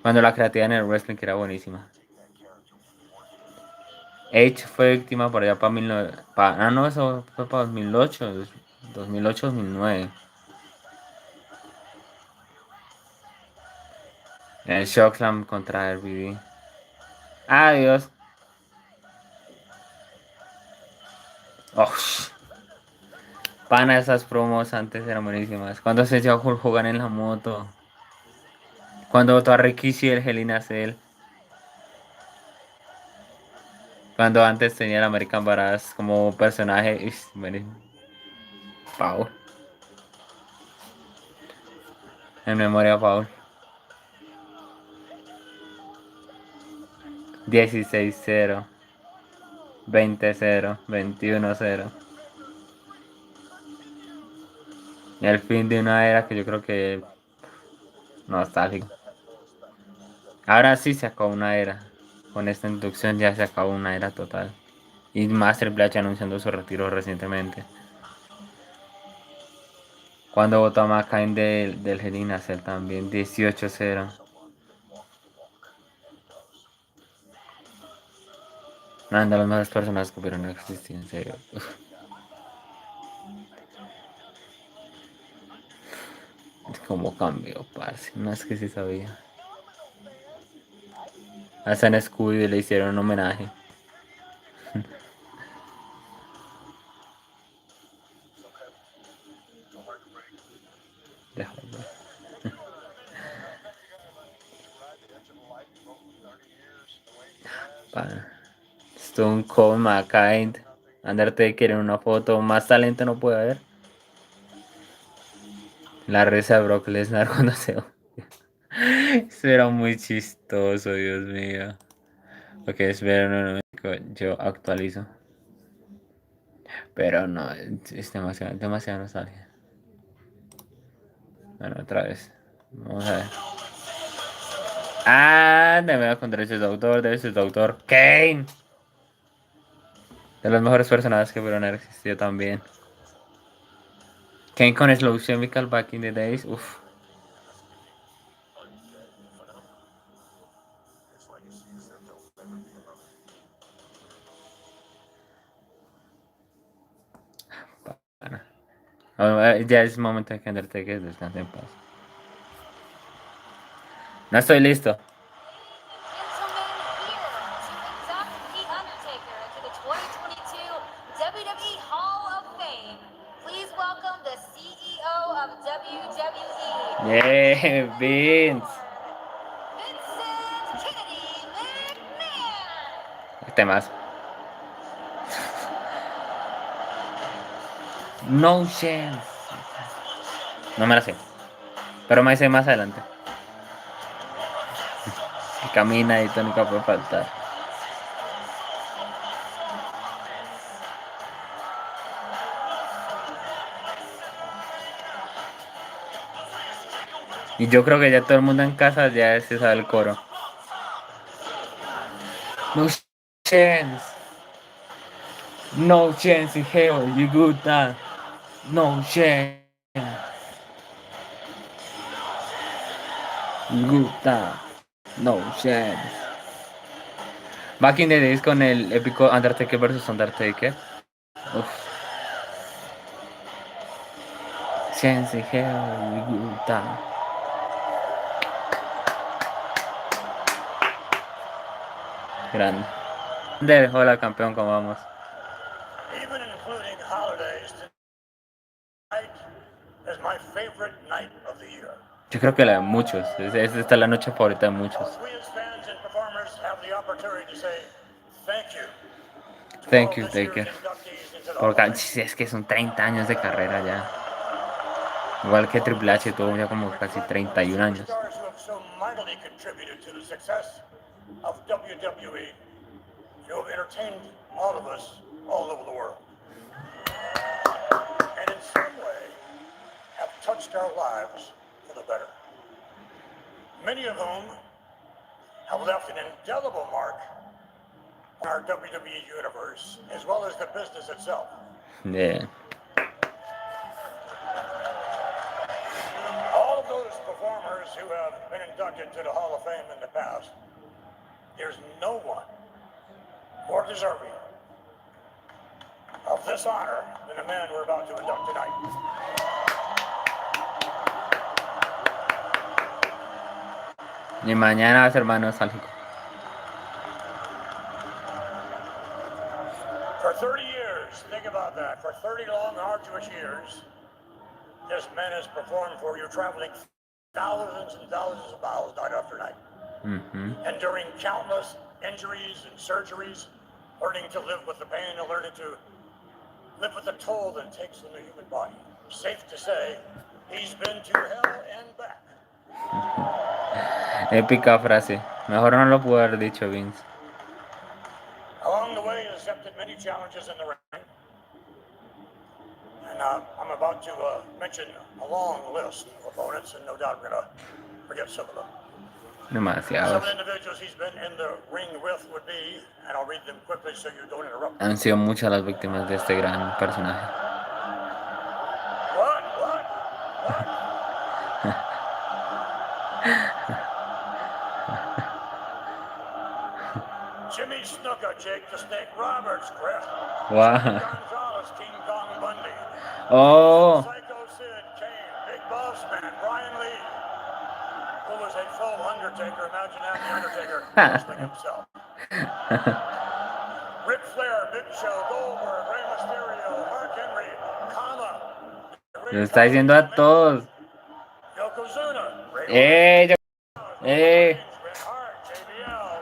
Cuando la creatividad en el wrestling que era buenísima. Edge fue víctima por allá para 19... no, eso fue para 2008. 2008-2009. El Shockslam contra RBD. Adiós. Oh, pana, esas promos antes eran buenísimas. Cuando se echó Hulk Hogan en la moto. Cuando votó a Rikishi el Hell in a Cell. Cuando antes tenía el American Badass como personaje. Buenísimo. Paul. En memoria, Paul. 16-0. 20-0. 21-0. El fin de una era que yo creo que nostálgico. Ahora sí se acabó una era. Con esta inducción ya se acabó una era total. Y más Triple H anunciando su retiro recientemente. Cuando votó a McCain del Hell in a Cell también. 18-0. Una de las mejores personas que hubieron existido, en serio. Uf. Cómo cambió, parce. No es que sí sabía. A San Scooby le hicieron un homenaje. Déjalo. Pana. Stone Cold, McCain, Undertaker en una foto. Más talento no puede haber. La risa de Brock Lesnar cuando se... Eso era muy chistoso, Dios mío. Ok, espera un momento, yo actualizo. Pero no, es demasiado, demasiado nostalgia. Bueno, otra vez. Vamos a ver. Ah, de verdad con derechos de autor. Kane. De los mejores personajes que pudieron haber existido también. Kane con Slow Chemical back in the days. Uf. Pana. Ya es momento de que Undertaker descanse en paz. No estoy listo. WWE Hall of Fame. Please welcome the CEO of WWE. Yeah, Vince. Vincent Kennedy McMahon. Temas. No chance. No me la sé. Pero me sé más adelante. Y camina y tónica puede faltar. Y yo creo que ya todo el mundo en casa ya se sabe el coro. No chance. No chance in hell, you good that. No chance. Guta. Noches. Back in the days con el épico Undertaker versus Undertaker. Uf. Sense Hell. Guta. Grande. Hola campeón, ¿cómo vamos? Even including holidays, tonight is my favorite night of the year. Yo creo que la de muchos. Esta es la noche favorita de muchos. Both we as fans and performers have the opportunity to say thank you to Thank all you, this year's Taker. inductees into the Hall of Porque Fame. es que son 30 años de carrera ya. Igual que Triple H tuvo ya como casi Reflect on the 31 años. superstars who have so mightily contributed to the success of WWE. You have entertained all of us all over the world. And in some way have touched our lives for the better. Many of whom have left an indelible mark on our WWE universe, as well as the business itself. Yeah. All of those performers who have been inducted to the Hall of Fame in the past, there's no one more deserving of this honor than the man we're about to induct tonight. Ni mañana va a ser más nostálgico. For 30 years, think about that, for 30 long, arduous years, this man has performed for you, traveling thousands and thousands of miles night after night. Enduring countless injuries and surgeries, learning to live with the pain and learning to live with the toll that it takes on the human body. Safe to say, he's been to hell and back. Épica frase. Mejor no lo pudo haber dicho Vince. Along the way, he accepted many challenges in the ring. And I'm about to mention a long list of opponents, and no doubt we're going to forget some of them. Some Demasiados. of the individuals he's been in the ring with would be, and I'll read them quickly so you don't interrupt. Han sido muchas las víctimas de este gran personaje. What? Jimmy Snuka, Jake the Snake Roberts, Chris. Wow. Gonzalez, King Kong Bundy. Oh. Psycho Sid, Kane, Big Boss Man, Brian Lee. Who was a full Undertaker? Imagine that, the Undertaker wrestling himself. Ric Flair, Big Show, Goldberg, Rey Mysterio, Mark Henry, Kama. Lo está diciendo a todos. Yokozuna, Ray Eh. Bret Hart, JBL,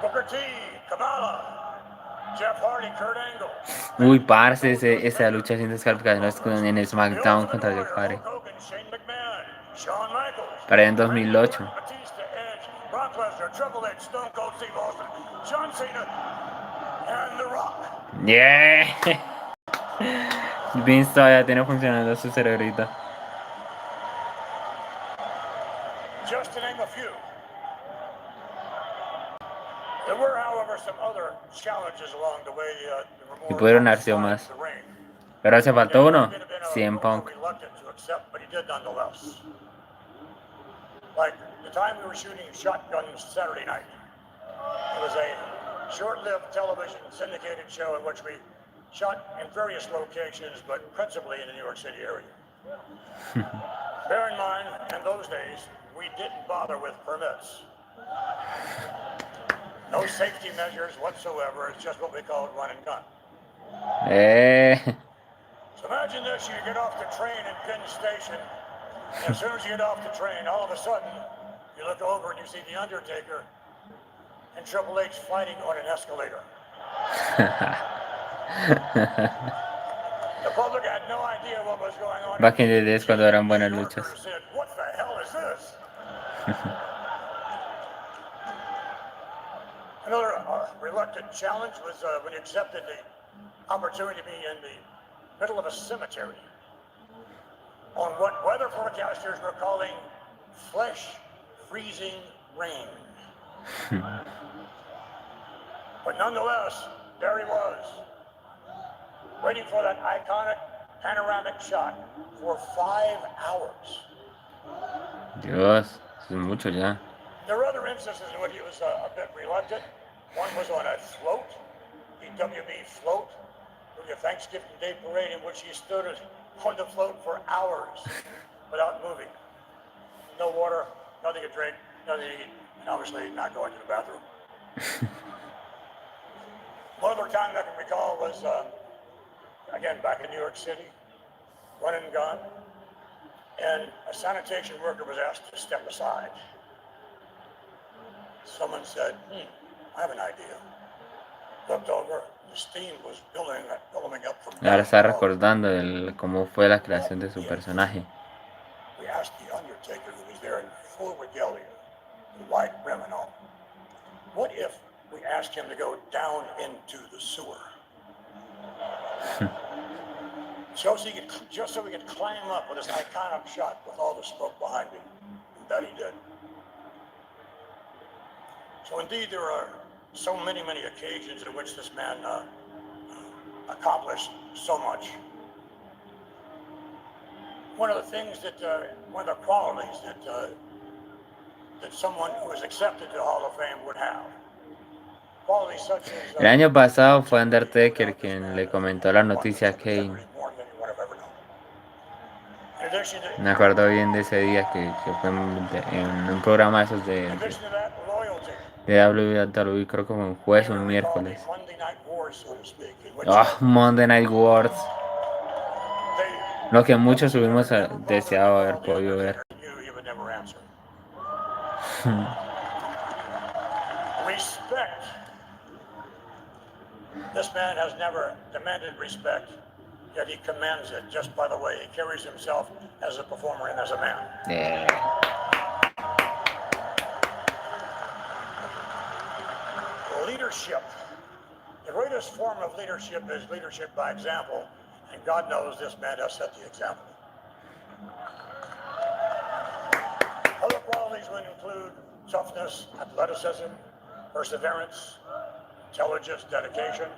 Booker T, Kamala, Jeff Hardy, Kurt Angle. Uy, parce, esa lucha sin descalificaciones en SmackDown contra Jeff Hardy. Hulk Hogan, Shane McMahon, Shawn Michaels, Para en 2008. Batista, Edge, Brock Lesnar, Triple H, Stone Cold Steve Austin, John Cena, and The Rock. Yeah. Vince todavía tiene funcionando su cerebrito. Just to name a few. There were, however, some other challenges along the way. Y pudieron haber sido más. Pero hace falta uno. CM Punk. Reluctant to accept, but he did nonetheless. Like the time we were shooting Shotgun Saturday night. It was a short-lived television syndicated show in which we shot in various locations, but principally in the New York City area. Bear in mind, in those days, we didn't bother with permits. No safety measures whatsoever. It's just what we call run and gun. So imagine this, you get off the train in Penn Station, and as soon as you get off the train, all of a sudden, you look over and you see The Undertaker and Triple H fighting on an escalator. The public had no idea what was going on. Back in the days cuando eran buenas luchas. Said, what the hell is this? Another reluctant challenge was when he accepted the opportunity to be in the middle of a cemetery on what weather forecasters were calling flesh freezing rain. But nonetheless, there he was, waiting for that iconic panoramic shot for 5 hours. Dios, eso es mucho ya. There were other instances in which he was a bit reluctant. One was on a float, the WB float, during a Thanksgiving Day parade in which he stood on the float for hours without moving. No water, nothing to drink, nothing to eat, and obviously not going to the bathroom. One other time I can recall was, again, back in New York City, run and gun, and a sanitation worker was asked to step aside. Someone said, I have an idea. Looked over, the steam was billowing up from Ahora down está below. recordando cómo fue la creación de su personaje. We asked the Undertaker, who was there in full regalia, the white rim and all, what if we asked him to go down into the sewer? Just so we could climb up with this iconic shot with all the smoke behind him. And that he did. So indeed, there are so many, many occasions in which this man accomplished so much. One of the things that, one of the qualities that someone who is accepted to the Hall of Fame would have. Qualities such as, El año pasado fue Undertaker quien le comentó la noticia a Kane. Me acuerdo bien de ese día que fue en un programa de esos de WWE, creo que fue un jueves o un miércoles. Oh, Monday Night Wars. Lo que muchos hubiéramos deseado haber podido ver. Respect. This man has never demanded respect, yet he commands it just by the way he carries himself as a performer and as a man. Yeah. Leadership. The greatest form of leadership is leadership by example, and God knows this man has set the example. Other qualities would include toughness, athleticism, perseverance, intelligence, dedication.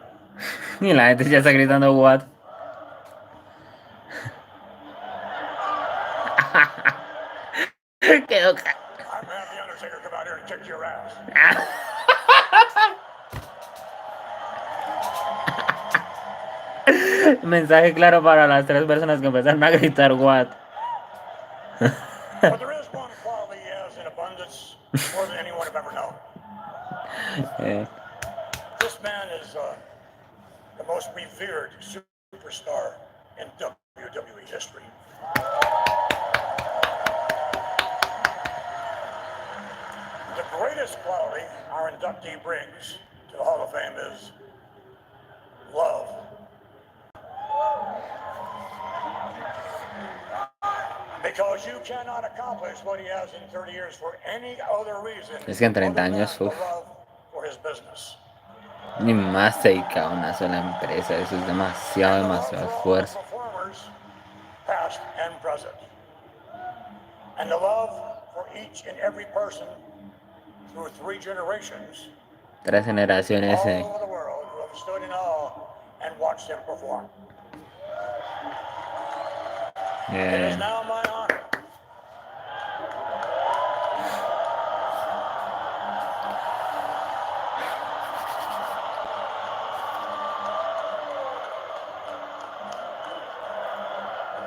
Y la gente ya está gritando what. Quedó I'm gonna have the Undertaker come out here and kick your ass. Mensaje claro para las 3 personas que empezaron a gritar what. But there is one quality he has in abundance, more than anyone have ever known. This man is the most revered superstar in WWE history. The greatest quality our inductee brings to the Hall of Fame is love. Because you cannot accomplish what he has in 30 years for any other reason. Es que en 30 años, love for his business. Ni más dedicado a una sola empresa, eso es demasiado esfuerzo. Past and present. And the love for each and every person through 3 generations. 3 generaciones. All over the world who have stood in awe and watched him perform. It is now my honor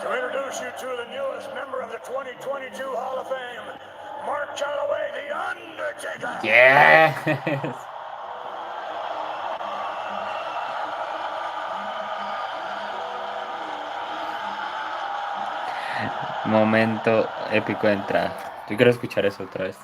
to introduce you to the newest member of the 2022 Hall of Fame, Mark Calloway, the Undertaker. Yes. Momento épico de entrada. Yo quiero escuchar eso otra vez.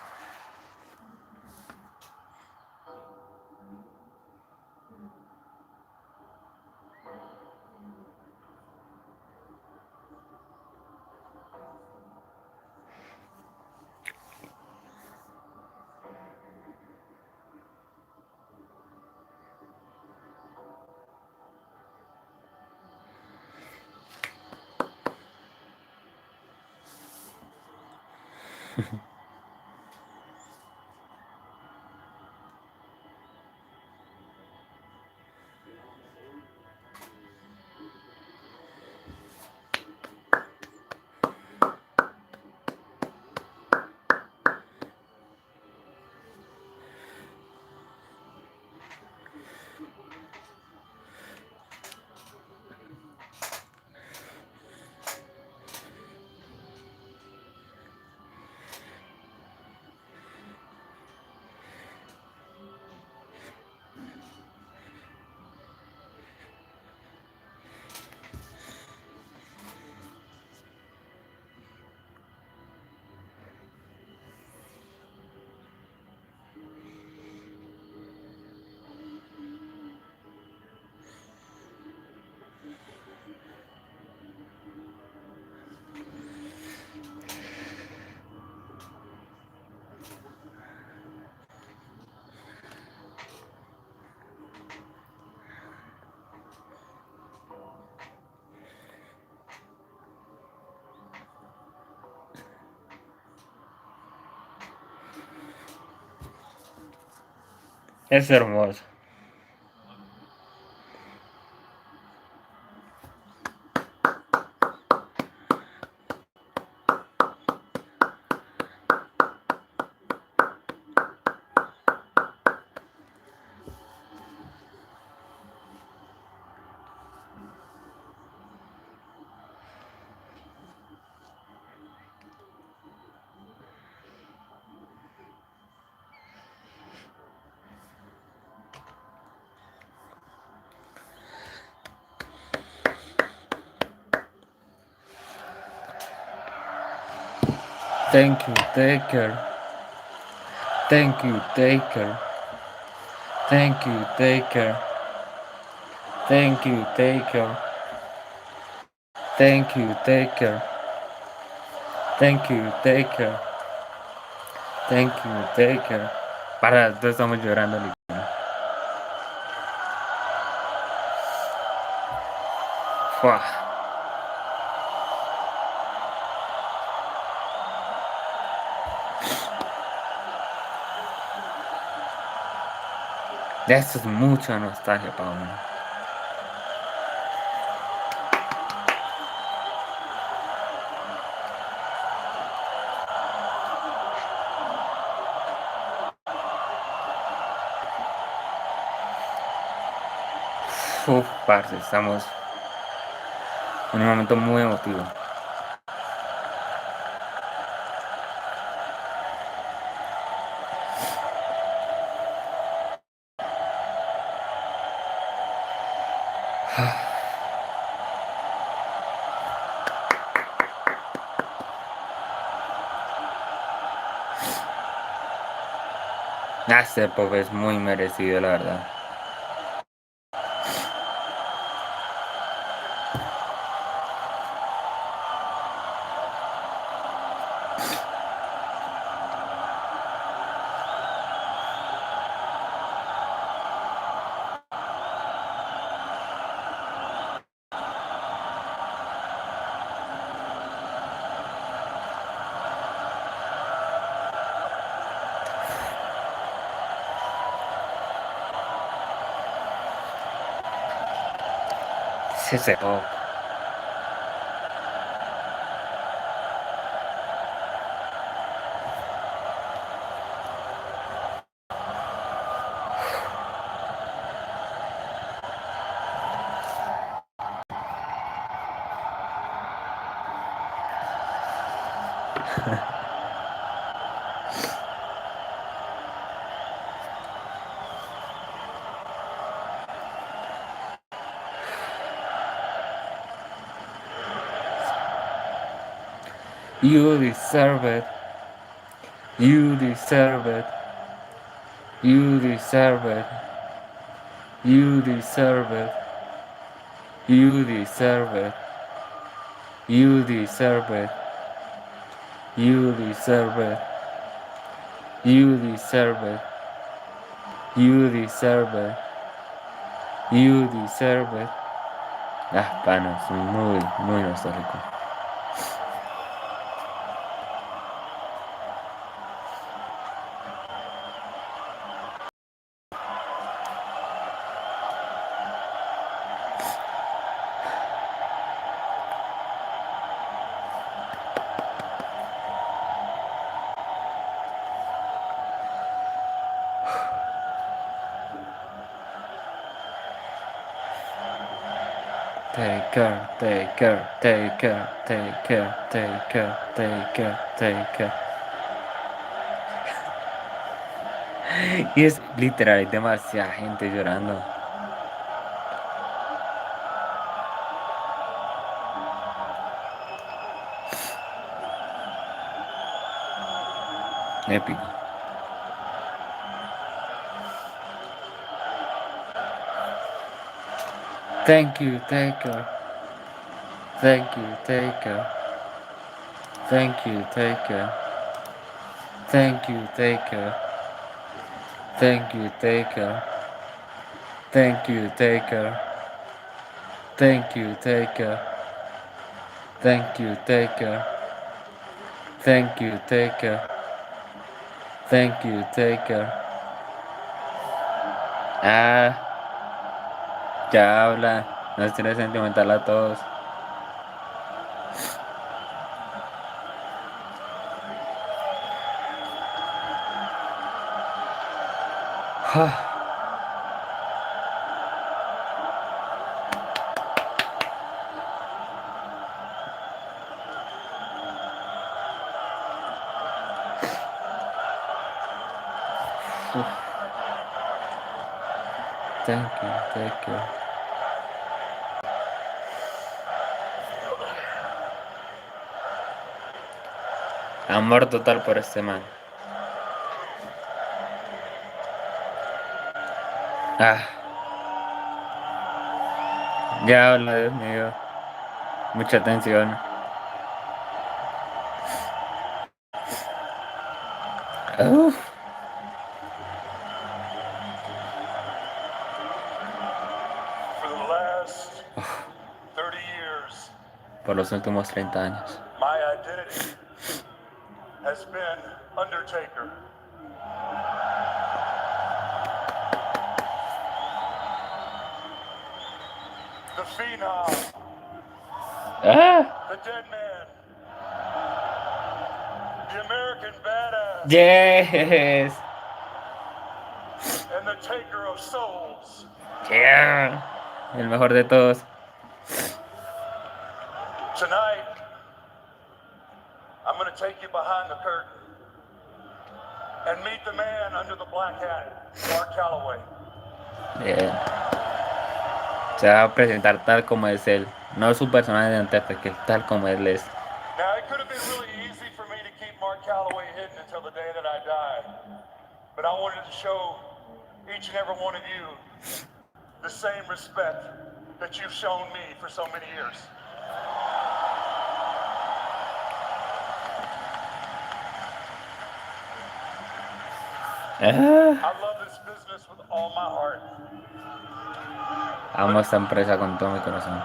Es hermoso. Thank you, take care. Thank you, take care. Thank you, take care. Thank you, take care. Thank you, take care. Thank you, take care. Thank you, take care. Para, todos estamos llorando, literal. Fua. Esto es mucha nostalgia para uno. Uf, parce, estamos en un momento muy emotivo. Este pop es muy merecido, la verdad. Es ese pop. You deserve it. You deserve it. You deserve it. You deserve it. You deserve it. You deserve it. You deserve it. You deserve it. You deserve it. You deserve it. Ah, pana, es muy nostálgico. Take care, take care, take care, take care, take care, take care, take care. Y es literal, hay demasiada gente llorando. Épico. Thank you, take care. Thank you, take care. Thank you, take care. Thank you, take care. Thank you, take care. Thank you, take care. Thank you, take care. Thank you, take care. Thank you, take care. Thank you, take care. Ah, ya habla. Nos tiene sentimental a todos. Thank you, thank you. Amor total por este man. Ah, ya habla, Dios mío. Mucha atención. Uf, For the last 30 years, por los últimos 30 años. my identity has been Undertaker. The Phenom, Ah, the Dead Man, the American Badass, yes. and the Taker of Souls. Yeah. El mejor de todos. Tonight, I'm going to take you behind the curtain and meet the man under the black hat, Mark Calloway. Bien. Se va a presentar tal como es él. No su personaje de Undertaker, tal como él es. Now, it could have been really easy for me to keep Mark Calloway hidden until the day that I die, but I wanted to show each and every one of you the same respect that you've shown me for so many years. Ah, I love this business with all my heart. amo esta empresa con todo mi corazón.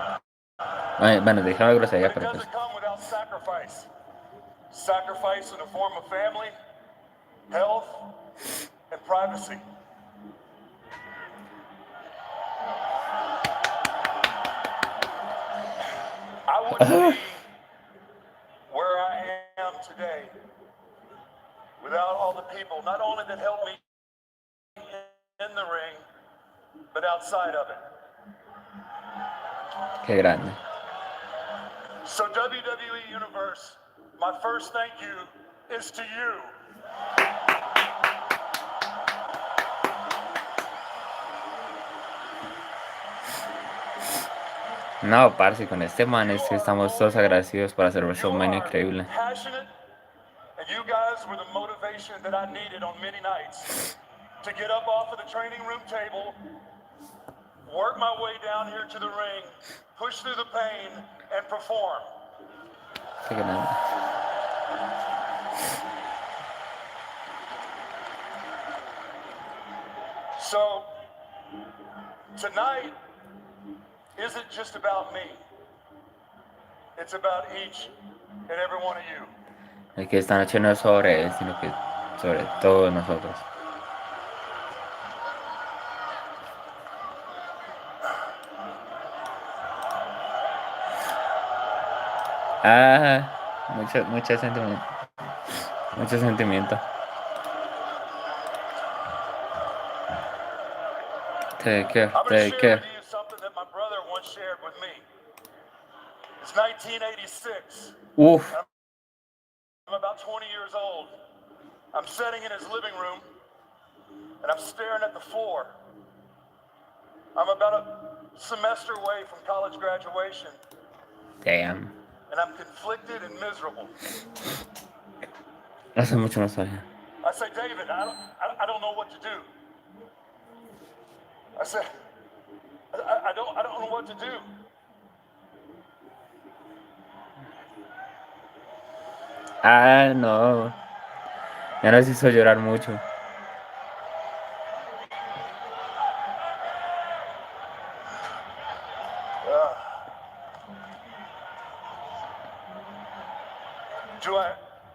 Ay, bueno, dije la grosería, But it pero pues. doesn't come without sacrifice. Sacrifice in the form of family, health, and privacy. I wouldn't be where I am today without all the people, not only that helped me in the ring, but outside of it. Qué grande. So WWE Universe, my first thank you is to you. No, parce, con este man es que estamos todos agradecidos por hacer You WrestleMania are increíble. passionate, and you guys were the motivation that I needed on many nights to get up off of the training room table, work my way down here to the ring, push through the pain, and perform. Qué grande. So, tonight isn't just about me. It's about each and every one of you. Es que esta noche no es sobre él, sino que sobre todos nosotros. Ah, mucho sentimiento. Mucho sentimiento. I'm going to share with you something that my brother once shared with me. It's 1986. Uf, I'm about 20 years old. I'm sitting in his living room, and I'm staring at the floor. I'm about a semester away from college graduation, damn. and I'm conflicted and miserable. Hace mucho no sabía. I say, David, I don't know what to do. I said, I don't know what to do. Ah, no. Ya nos hizo llorar mucho.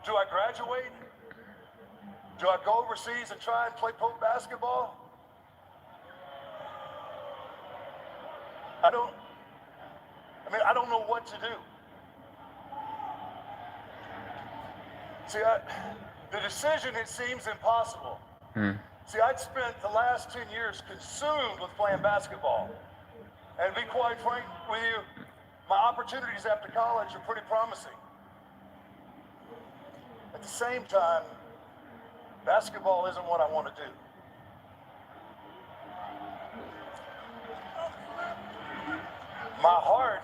Do I graduate? Do I go overseas and try and play pro basketball? I don't know what to do. See, the decision, it seems impossible. See, I'd spent the last 10 years consumed with playing basketball. And to be quite frank with you, my opportunities after college are pretty promising. At the same time, basketball isn't what I want to do. My heart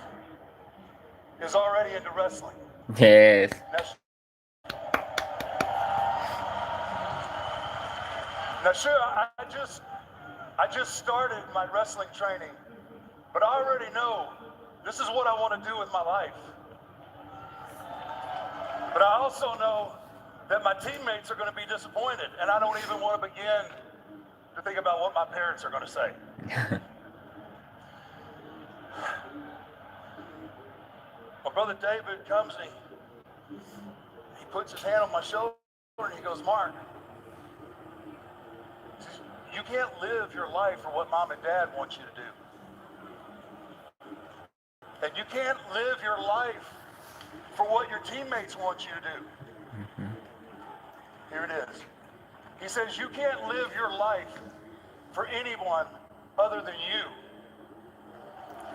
is already into wrestling. Yes. Now, sure, I just started my wrestling training, but I already know this is what I want to do with my life. But I also know that my teammates are going to be disappointed, and I don't even want to begin to think about what my parents are going to say. My brother David comes and he puts his hand on my shoulder and he goes, Mark, you can't live your life for what mom and dad want you to do. And you can't live your life for what your teammates want you to do. Here it is. He says, you can't live your life for anyone other than you.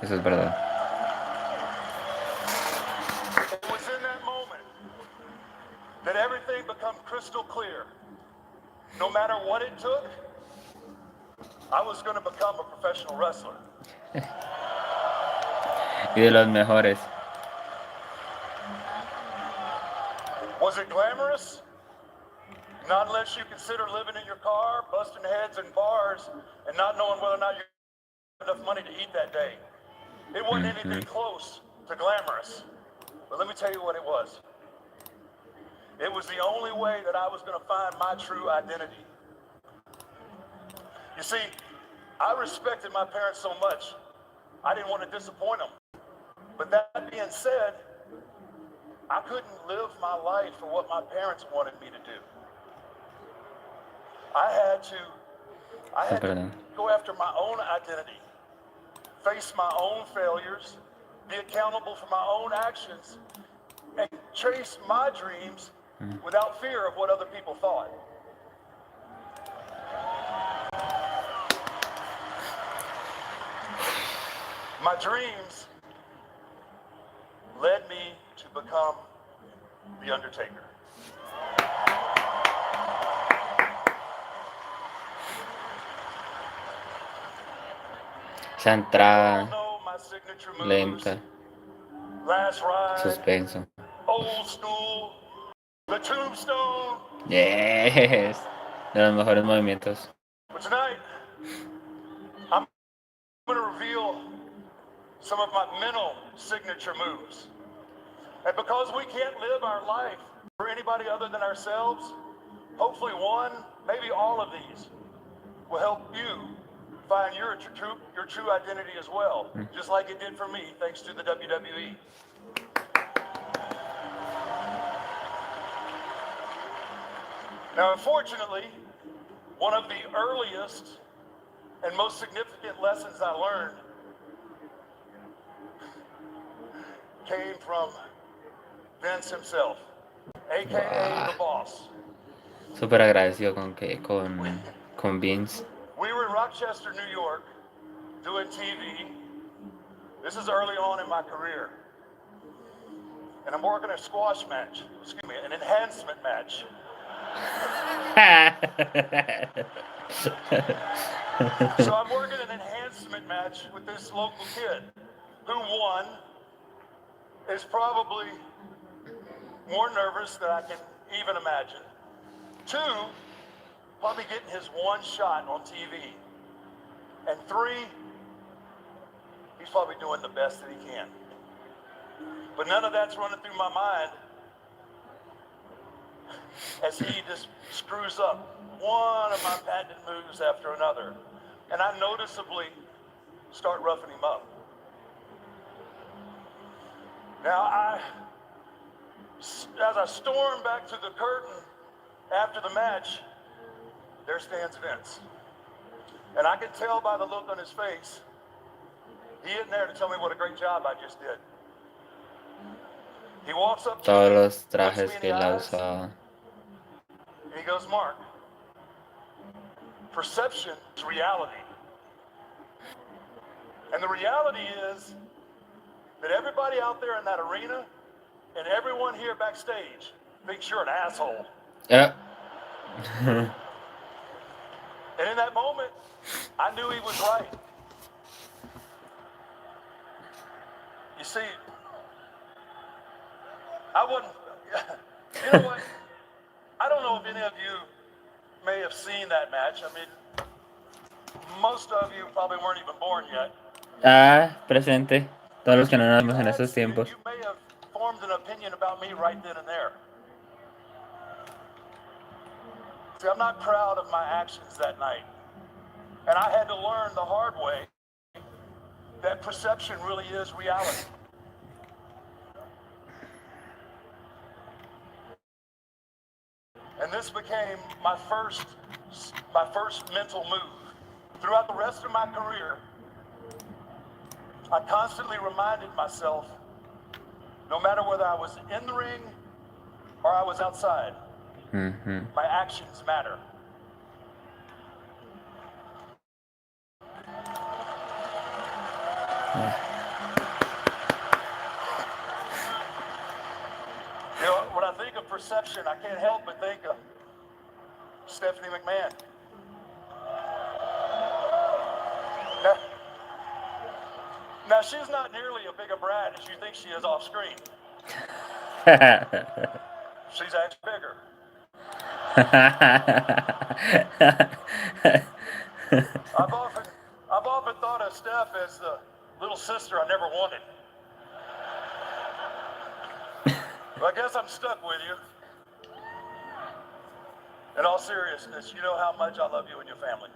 Eso es verdad. It was in that moment that everything became crystal clear. No matter what it took, I was going to become a professional wrestler. Y de los mejores. Was it glamorous? Not unless you consider living in your car, busting heads in bars, and not knowing whether or not you have enough money to eat that day. It wasn't anything close to glamorous. But let me tell you what it was. It was the only way that I was going to find my true identity. You see, I respected my parents so much, I didn't want to disappoint them. But that being said, I couldn't live my life for what my parents wanted me to do. I had to go after my own identity, face my own failures, be accountable for my own actions, and chase my dreams without fear of what other people thought. My dreams led me to become the Undertaker. Esa entrada Know my signature moves, lenta, last ride, suspenso. old school, the tombstone. Yes. De los mejores movimientos. But tonight, I'm going to reveal some of my mental signature moves. And because we can't live our life for anybody other than ourselves, hopefully one, maybe all of these will help you find your true identity as well, just like it did for me, thanks to the WWE. Now, unfortunately, one of the earliest and most significant lessons I learned came from Vince himself, aka the boss. Súper agradecido con Vince. We were in Rochester, New York, doing TV. This is early on in my career. And I'm working a squash match, an enhancement match. So I'm working an enhancement match with this local kid who, one, is probably more nervous than I can even imagine. Two, probably getting his one shot on TV. And three, he's probably doing the best that he can. But none of that's running through my mind as he just screws up one of my patented moves after another. And I noticeably start roughing him up. Now, as I storm back to the curtain after the match, there stands Vince. And I can tell by the look on his face He isn't there to tell me what a great job I just did. He walks up to Todos me, los looks me trajes in que the él ha eyes, usado. and he goes, Mark, perception is reality. And the reality is that everybody out there in that arena and everyone here backstage thinks you're an asshole. Yeah. And in that moment, I knew he was right. You see, I wasn't, you know what? I don't know if any of you may have seen that match. I mean, most of you probably weren't even born yet. Presente. But Todos los if que you, no if you nacimos en had esos seen it, tiempos. you may have formed an opinion about me right then and there. See, I'm not proud of my actions that night. And I had to learn the hard way that perception really is reality. And this became my first mental move. Throughout the rest of my career, I constantly reminded myself, no matter whether I was in the ring or I was outside, my actions matter. You know, when I think of perception, I can't help but think of Stephanie McMahon. Now, she's not nearly as big a brat as you think she is off screen. She's actually bigger. I've often thought of Steph as the little sister I never wanted. But I guess I'm stuck with you. In all seriousness, you know how much I love you and your family.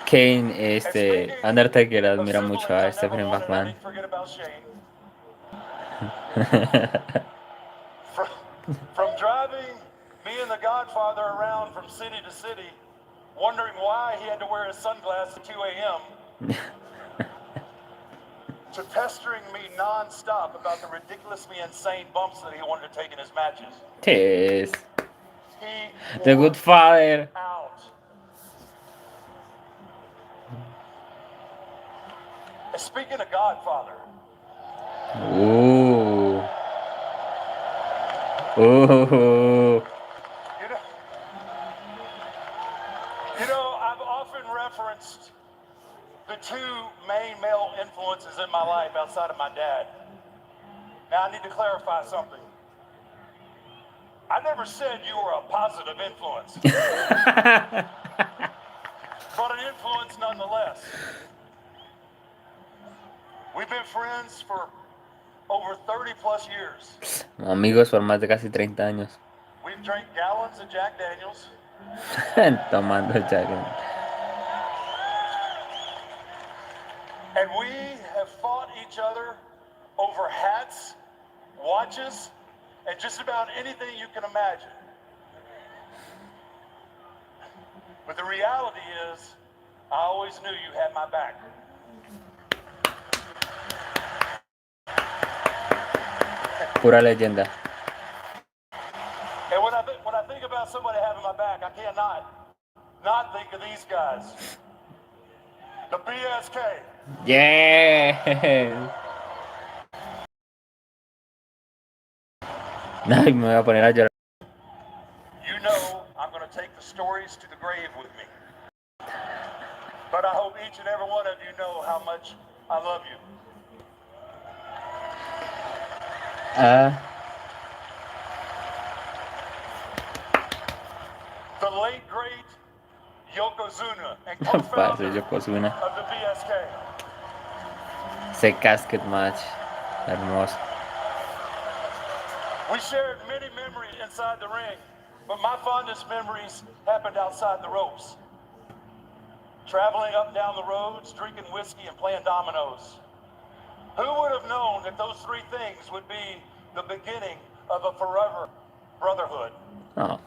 Kane, And speaking Undertaker of admira mucho siblings a I never Stephanie wanted, I McMahon. didn't forget about Shane. From driving me and the Godfather around from city to city, wondering why he had to wear his sunglasses at 2 a.m., to pestering me non-stop about the ridiculously insane bumps that he wanted to take in his matches. Yes. He The wore Good Father. out. And speaking of Godfather, Ooh. Ooh. you know, I've often referenced the two main male influences in my life outside of my dad. Now, I need to clarify something. I never said you were a positive influence, but an influence nonetheless. We've been friends for over 30 plus years. Amigos por más de casi 30 años. We've drank gallons of Jack Daniels. Tomando Jack. And we have fought each other over hats, watches, and just about anything you can imagine. But the reality is, I always knew you had my back. Pura leyenda. And when I think about somebody having my back, I cannot not think of these guys. The BSK. Yeah. Ay, me voy a poner a llorar. You know I'm going to take the stories to the grave with me. But I hope each and every one of you know how much I love you. The late, great Yokozuna and co-founder of the BSK. Ese casket match. Hermoso. We shared many memories inside the ring, but my fondest memories happened outside the ropes. Traveling up and down the roads, drinking whiskey and playing dominoes. Who would have known that those three things would be the beginning of a forever brotherhood? Oh.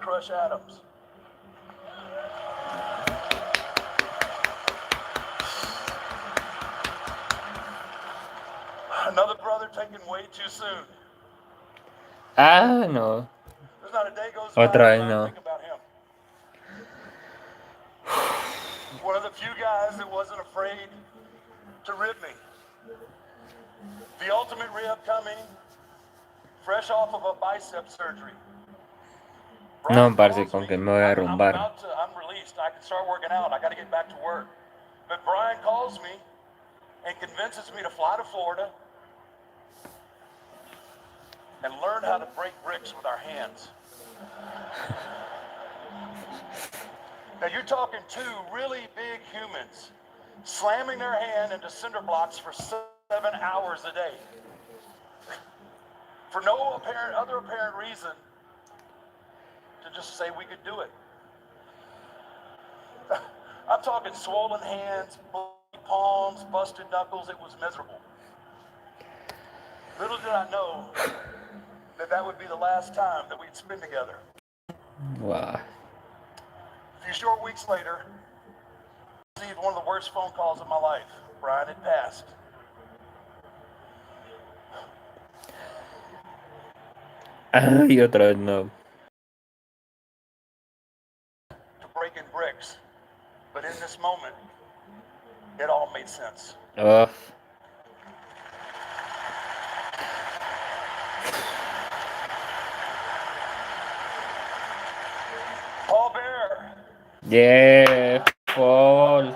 crush atoms. Another brother taken way too soon. Ah, no. There's not a day goes by Otra that vez I don't no. think about him. One of the few guys that wasn't afraid to rib me. The ultimate rib coming, fresh off of a bicep surgery. No, Brian parce, calls con me. que me voy a arrumbar. I'm released. I can start working out. I got to get back to work. But Brian calls me and convinces me to fly to Florida and learn how to break bricks with our hands. Now you're talking two really big humans slamming their hand into cinder blocks for 7 hours a day. For no other apparent reason to just say we could do it. I'm talking swollen hands, bloody palms, busted knuckles. It was miserable. Little did I know that would be the last time that we'd spend together. Wow. A few short weeks later, I received one of the worst phone calls of my life. Brian had passed. Ay, otra vez no. To breaking bricks. But in this moment, it all made sense. Oh. Paul Bear. Yeah, Paul.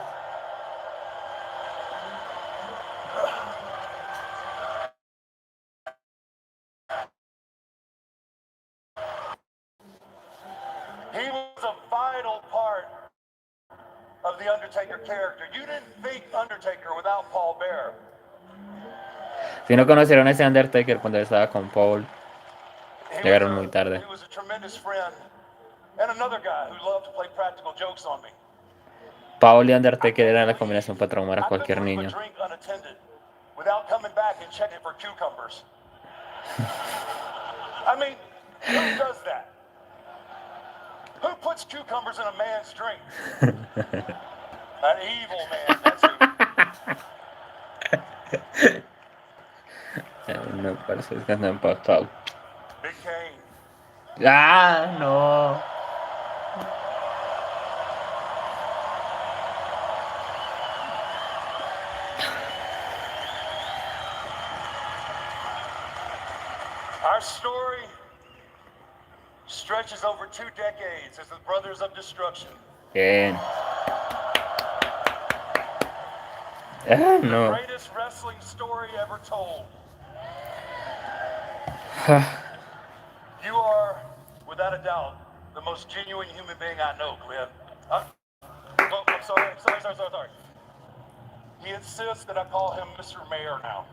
He was a vital part of the Undertaker character. You didn't think Undertaker without Paul Bear. Si no conocieron a ese Undertaker cuando estaba con Paul, llegaron muy tarde. He was a tremendous friend and another guy who loved to play practical jokes on me. Paul y Undertaker eran la combinación para traumar a I cualquier couldn't leave a niño. drink unattended without coming back and checking for cucumbers. I mean, who does that? Who puts cucumbers in a man's drink? An evil man, that's who. No, parece que están empatados. Big Kane. Ah, no. Our story stretches over 2 decades as the Brothers of Destruction. Bien. Ah, The no. greatest wrestling story ever told. You are, without a doubt, the most genuine human being I know, Clint. Oh, I'm sorry. He insists that I call him Mr. Mayor now.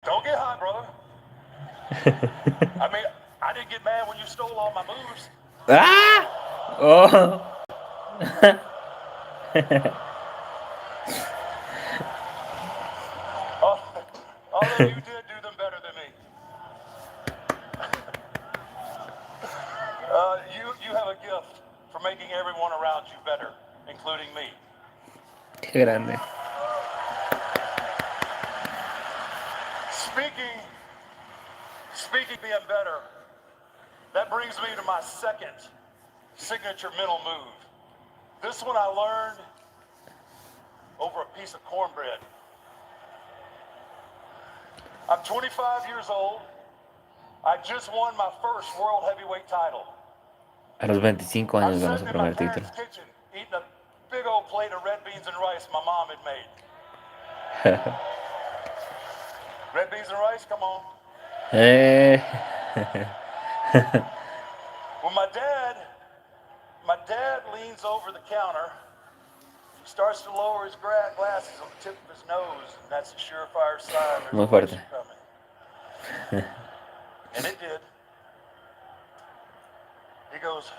Don't get hot, brother. I mean, I didn't get mad when you stole all my moves. Ah! Oh. Although you did do them better than me. You have a gift for making everyone around you better, including me. Qué grande. Speaking being better, that brings me to my second signature mental move. This one I learned over a piece of cornbread. I'm 25 years old. I just won my first world heavyweight title. A los 25 I'm años ganó su sitting in my primer título. parents' kitchen eating a big old plate of red beans and rice my mom had made. Red beans and rice, come on. When my dad leans over the counter, he starts to lower his glasses on the tip of his nose, and that's a surefire sign there's Muy a fuerte. election coming. And it did. He goes,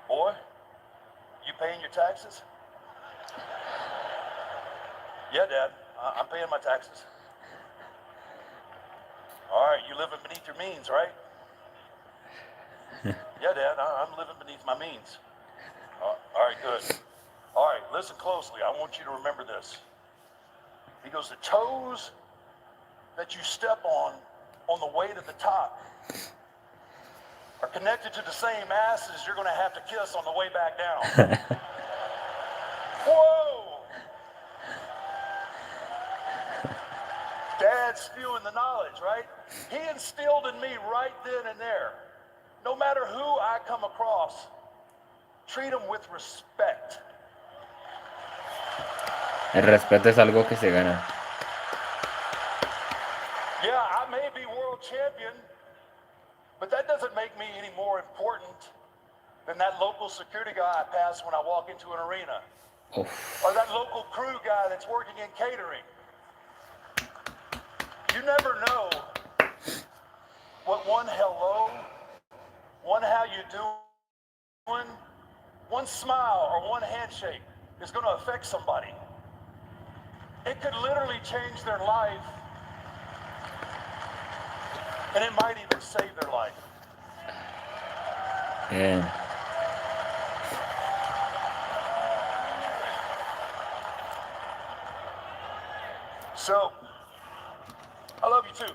"Boy, you paying your taxes?" "Yeah, Dad." I'm paying my taxes. All right, you living beneath your means, right? Yeah, Dad, I'm living beneath my means. All right, good. All right, listen closely. I want you to remember this. He goes, the toes that you step on the way to the top are connected to the same asses you're going to have to kiss on the way back down. Whoa! Dad's spewing the knowledge, right? He instilled in me right then and there, no matter who I come across, treat them with respect. El respeto es algo que se gana. Yeah, I may be world champion, but that doesn't make me any more important than that local security guy I pass when I walk into an arena. Uf. Or that local crew guy that's working in catering. You never know what one hello, one how you doing, one smile or one handshake is going to affect somebody. It could literally change their life, and it might even save their life. Bien. So, I love you too.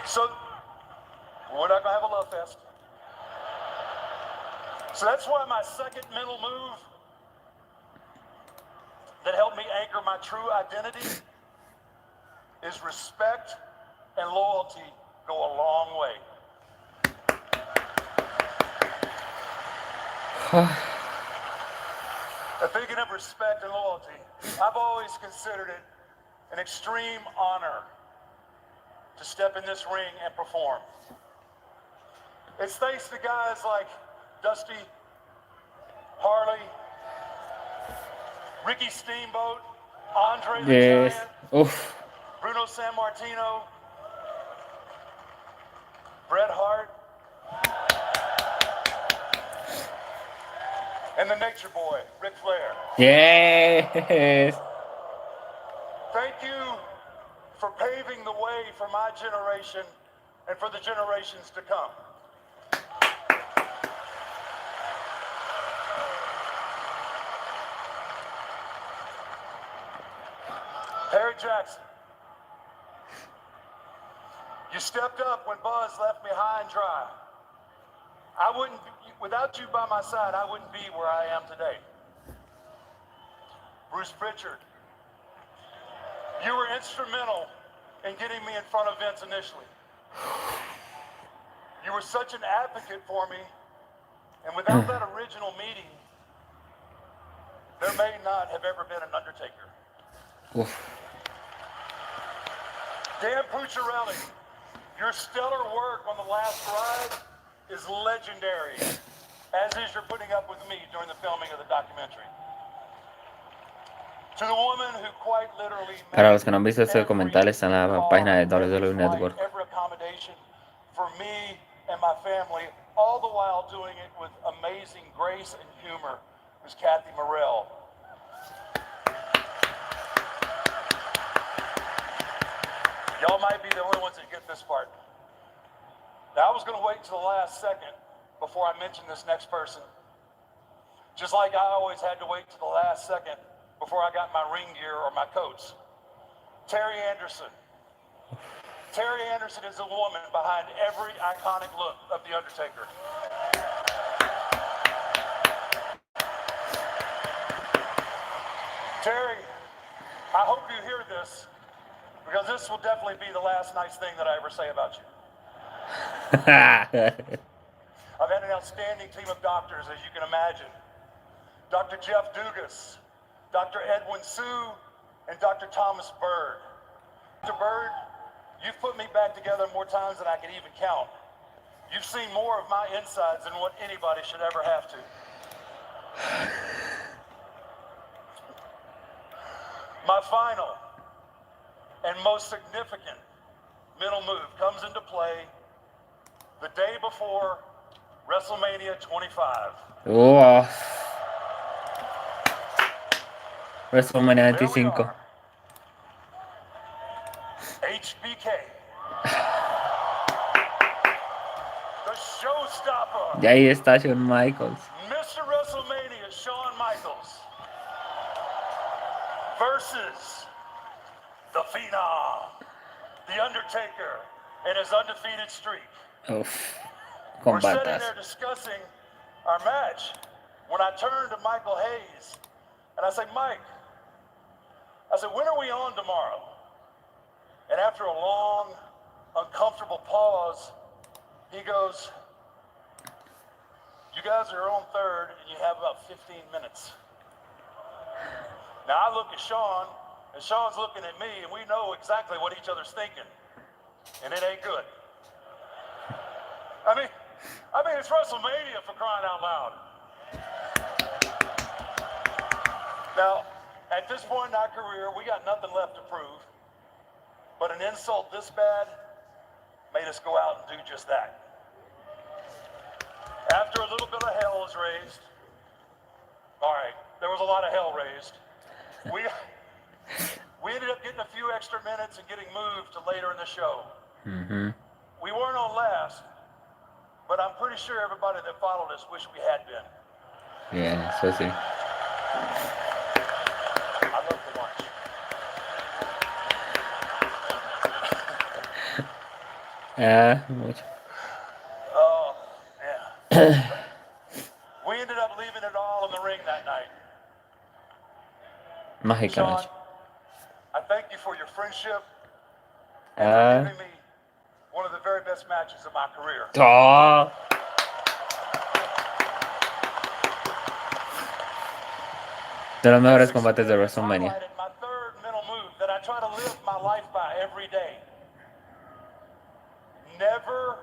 So, we're not going to have a love fest. So that's why my second mental move that helped me anchor my true identity is respect and loyalty go a long way. Thinking of respect and loyalty, I've always considered it an extreme honor to step in this ring and perform. It's thanks to guys like Dusty, Harley, Ricky Steamboat, Andre the Yes. Giant, Uf. Bruno Sammartino, Bret Hart, and the Nature Boy, Ric Flair. Yes. Thank you for paving the way for my generation and for the generations to come. Harry Jackson, you stepped up when Buzz left me high and dry. Without you by my side, I wouldn't be where I am today. Bruce Pritchard, you were instrumental in getting me in front of Vince initially. You were such an advocate for me, and without that original meeting, there may not have ever been an Undertaker. Uf. Dan Pucciarelli, your stellar work on the last ride is legendary, as is your putting up with me during the filming of the documentary. To the woman who quite literally Para los que no han visto este documental, está en la página de WWE Network. every accommodation for me and my family, all the while doing it with amazing grace and humor, was Kathy Morrell. Y'all might be the only ones that get this part. Now, I was going to wait until the last second before I mention this next person. Just like I always had to wait till the last second before I got my ring gear or my coats. Terry Anderson. Terry Anderson is the woman behind every iconic look of The Undertaker. Terry, I hope you hear this, because this will definitely be the last nice thing that I ever say about you. I've had an outstanding team of doctors, as you can imagine. Dr. Jeff Dugas, Dr. Edwin Sue, and Dr. Thomas Bird. Dr. Bird, you've put me back together more times than I can even count. You've seen more of my insides than what anybody should ever have to. My final and most significant mental move comes into play the day before WrestleMania 25. Uf. WrestleMania There we 25. are. HBK. The showstopper. Y ahí está Shawn Michaels. Mr. WrestleMania, Shawn Michaels. Versus the Phenom, The Undertaker, and his undefeated streak. Uf. We're sitting Combatas. there discussing our match when I turned to Michael Hayes and I say, Mike, I said, when are we on tomorrow? And after a long, uncomfortable pause, he goes, you guys are on third and you have about 15 minutes. Now I look at Shawn, and Shawn's looking at me, and we know exactly what each other's thinking. And it ain't good. I mean, it's WrestleMania, for crying out loud. Now, at this point in our career, we got nothing left to prove. But an insult this bad made us go out and do just that. After a little bit of hell was raised, all right, there was a lot of hell raised. We ended up getting a few extra minutes and getting moved to later in the show. Mhm. We weren't on last, but I'm pretty sure everybody that followed us wished we had been. Bien, eso sí. I love the lunch. Mucho. Oh, yeah. We ended up leaving it all in the ring that night. Mágica Shawn, noche. I thank you for your friendship and for giving me one of the very best matches of my career. Oh. De los mejores combates de WrestleMania. Highlighted my third mental move that I try to live my life by every day. Never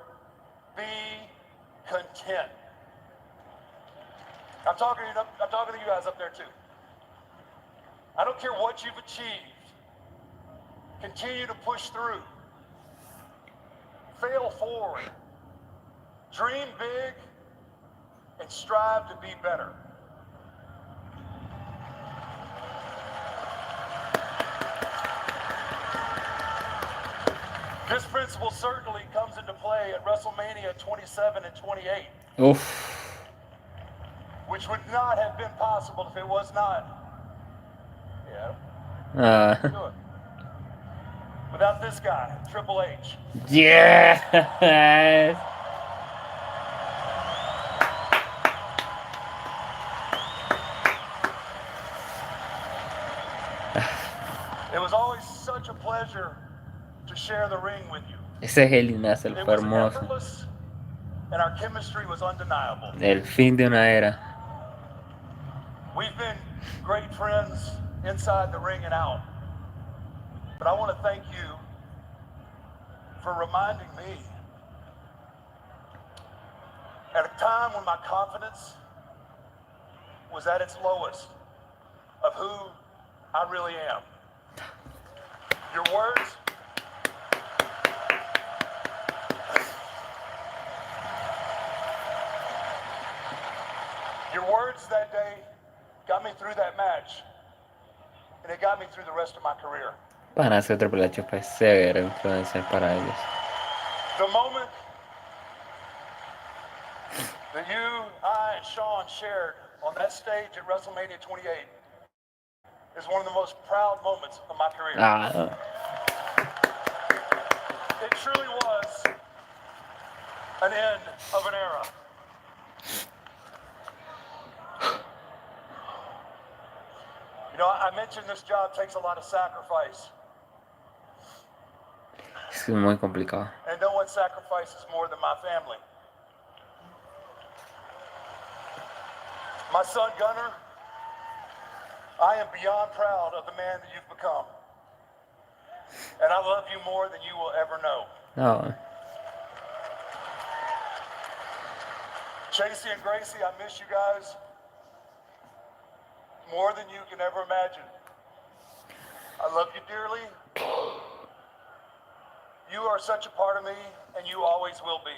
be content. I'm talking to you guys up there too. I don't care what you've achieved. Continue to push through. Fail forward. Dream big and strive to be better. This principle certainly comes into play at WrestleMania 27 and 28. Uf. Which would not have been possible if it was not. Yeah. Do it. Without this guy, Triple H. Yes. It was always such a pleasure to share the ring with you. Ese Hell in a Cell It fue was hermoso. effortless, and our chemistry was undeniable. El fin de una era. We've been great friends inside the ring and out. But I want to thank you for reminding me at a time when my confidence was at its lowest of who I really am. Your words that day got me through that match, and it got me through the rest of my career. Para hacer Triple H fue severa influencia para ellos. The moment that you, I, and Shawn shared on that stage at WrestleMania 28 is one of the most proud moments of my career. It truly was an end of an era. You know, I mentioned this job takes a lot of sacrifice. Es muy complicado. And no one sacrifices more than my family. My son Gunnar, I am beyond proud of the man that you've become. And I love you more than you will ever know. No. Chasey and Gracie, I miss you guys more than you can ever imagine. I love you dearly. You are such a part of me, and you always will be.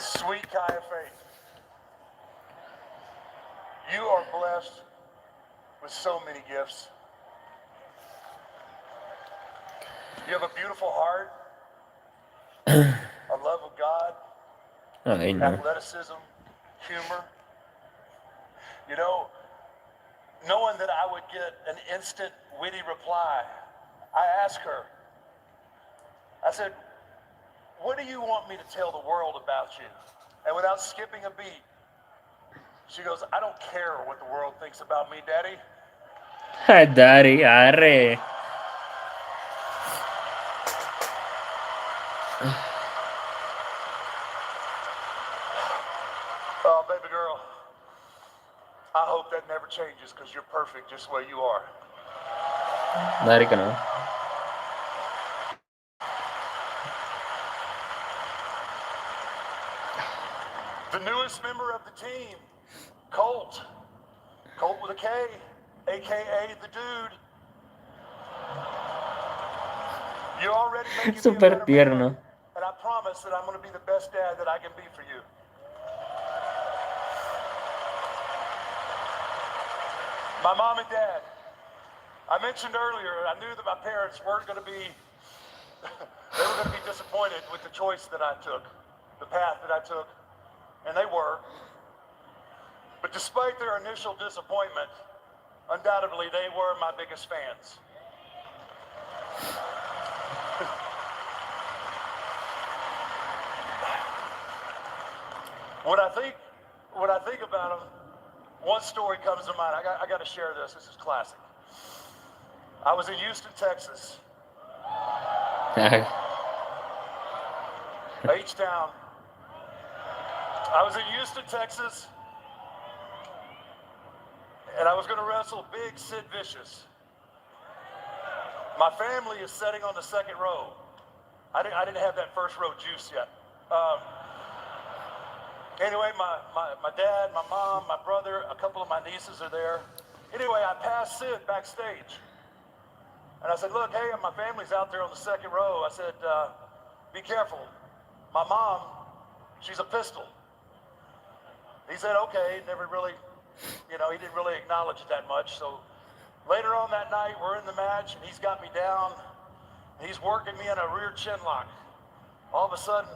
Sweet Kai of Faith, you are blessed with so many gifts. You have a beautiful heart, a love of God, Ay, no. athleticism, humor. You know, knowing that I would get an instant witty reply, I asked her, I said, what do you want me to tell the world about you? And without skipping a beat, she goes, I don't care what the world thinks about me, Daddy. Daddy, arre. Oh, baby girl, I hope that never changes because you're perfect just the way you are. Daddy que no. The newest member of the team, Colt. Colt with a K, a.k.a. the dude. You're already making me a Súper better man, tierno. and I promise that I'm going to be the best dad that I can be for you. My mom and dad, I mentioned earlier, I knew that my parents weren't going to be, they were going to be disappointed with the choice that I took, the path that I took, and they were. But despite their initial disappointment, undoubtedly they were my biggest fans. When I think about them, one story comes to mind. I got to share this. This is classic. I was in Houston, Texas. H-Town. I was in Houston, Texas, and I was going to wrestle Big Sid Vicious. My family is sitting on the second row. I didn't have that first row juice yet. Anyway, my dad, my mom, my brother, a couple of my nieces are there. Anyway, I passed Sid backstage. And I said, look, hey, my family's out there on the second row. I said, be careful. My mom, she's a pistol. He said, okay, never really, he didn't really acknowledge it that much. So later on that night, we're in the match, and he's got me down. He's working me in a rear chin lock. All of a sudden,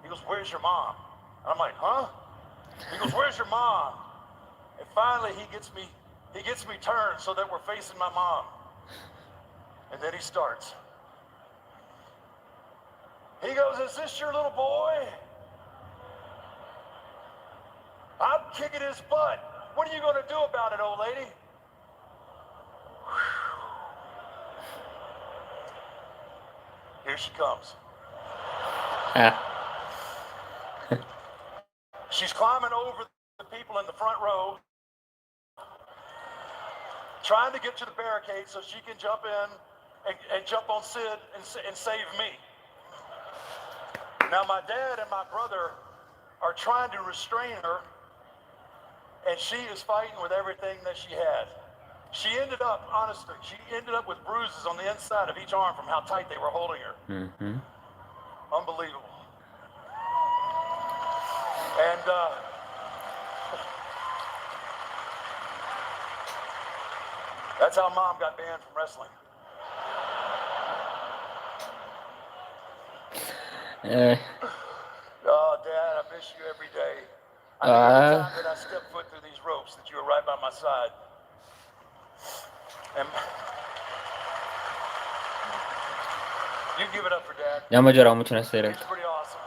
he goes, where's your mom? And I'm like, huh? He goes, where's your mom? And finally, he gets me turned so that we're facing my mom. And then he starts. He goes, is this your little boy? I'm kicking his butt. What are you going to do about it, old lady? Here she comes. She's climbing over the people in the front row, trying to get to the barricade so she can jump in and jump on Sid and save me. Now, my dad and my brother are trying to restrain her, and she is fighting with everything that she had. She ended up with bruises on the inside of each arm from how tight they were holding her. Mm-hmm. Unbelievable. And that's how Mom got banned from wrestling. Oh, Dad, I miss you every day. I think every time that I step foot through these ropes that you were right by my side. And you give it up for Dad. Ya hemos llorado mucho en este He's directo. pretty awesome.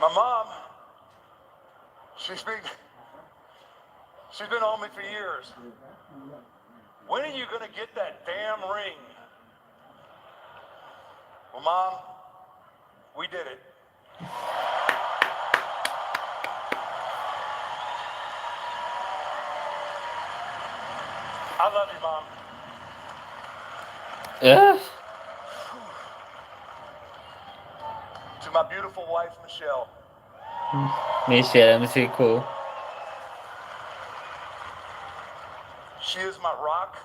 My mom, she's been on me for years. When are you gonna get that damn ring? Well, Mom, we did it. I love you, Mom. To my beautiful wife, Michelle. Michelle, I'm so cool. She is my rock.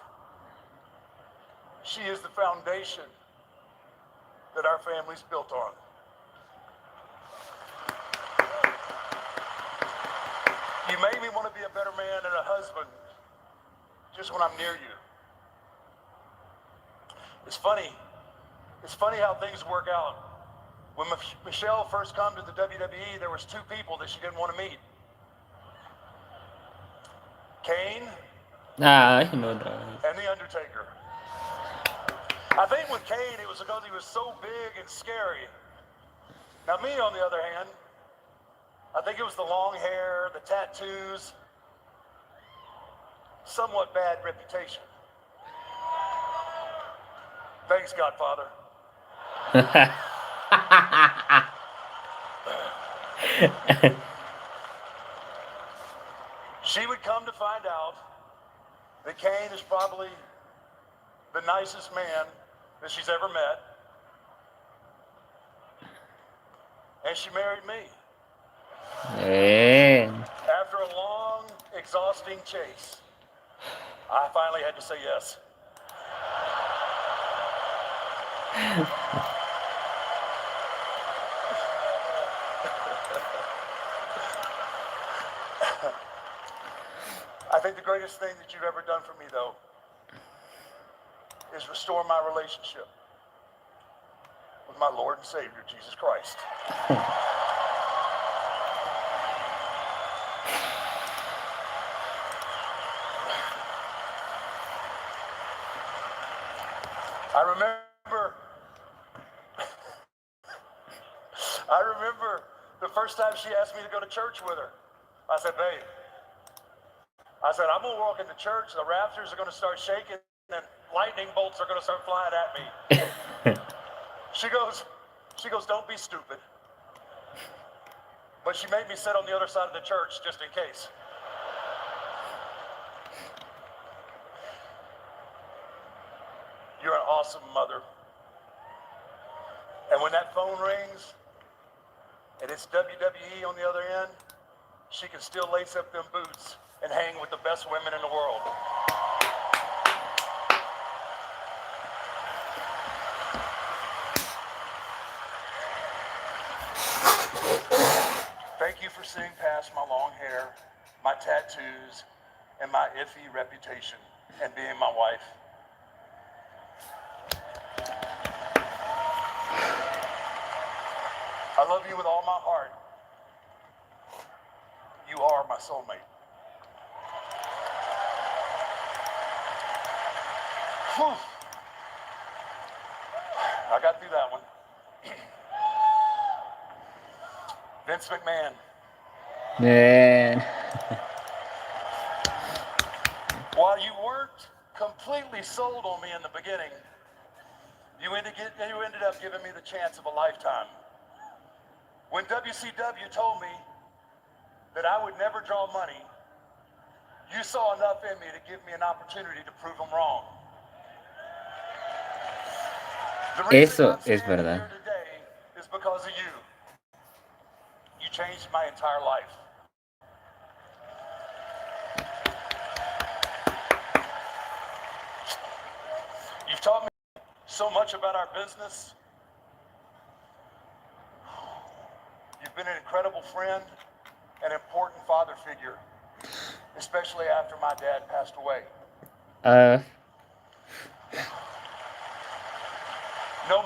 She is the foundation that our family's built on. You made me want to be a better man and a husband just when I'm near you. It's funny how things work out. When Michelle first came to the WWE, there was 2 people that she didn't want to meet. Kane Ay, no, otra vez. and The Undertaker. I think with Kane, it was because he was so big and scary. Now me, on the other hand, I think it was the long hair, the tattoos, somewhat bad reputation. Thanks, Godfather. She would come to find out that Kane is probably the nicest man that she's ever met. And she married me. Bien. After a long, exhausting chase, I finally had to say yes. I think the greatest thing that you've ever done for me, though, is restore my relationship with my Lord and Savior, Jesus Christ. I remember the first time she asked me to go to church with her. I said, babe, I'm going to walk into church, the rafters are going to start shaking, and lightning bolts are going to start flying at me. She goes, don't be stupid. But she made me sit on the other side of the church just in case. You're an awesome mother. And when that phone rings, and it's WWE on the other end, she can still lace up them boots and hang with the best women in the world. Thank you for seeing past my long hair, my tattoos, and my iffy reputation, and being my wife. I love you with all my heart. You are my soulmate. Whew. I got through that one. Vince McMahon. Bien. While you weren't completely sold on me in the beginning, you ended up giving me the chance of a lifetime. When WCW told me that I would never draw money, you saw enough in me to give me an opportunity to prove them wrong. The reason Eso I'm es standing verdad. here today is because of you. You changed my entire life. You've taught me so much about our business. You've been an incredible friend, an important father figure, especially after my dad passed away. No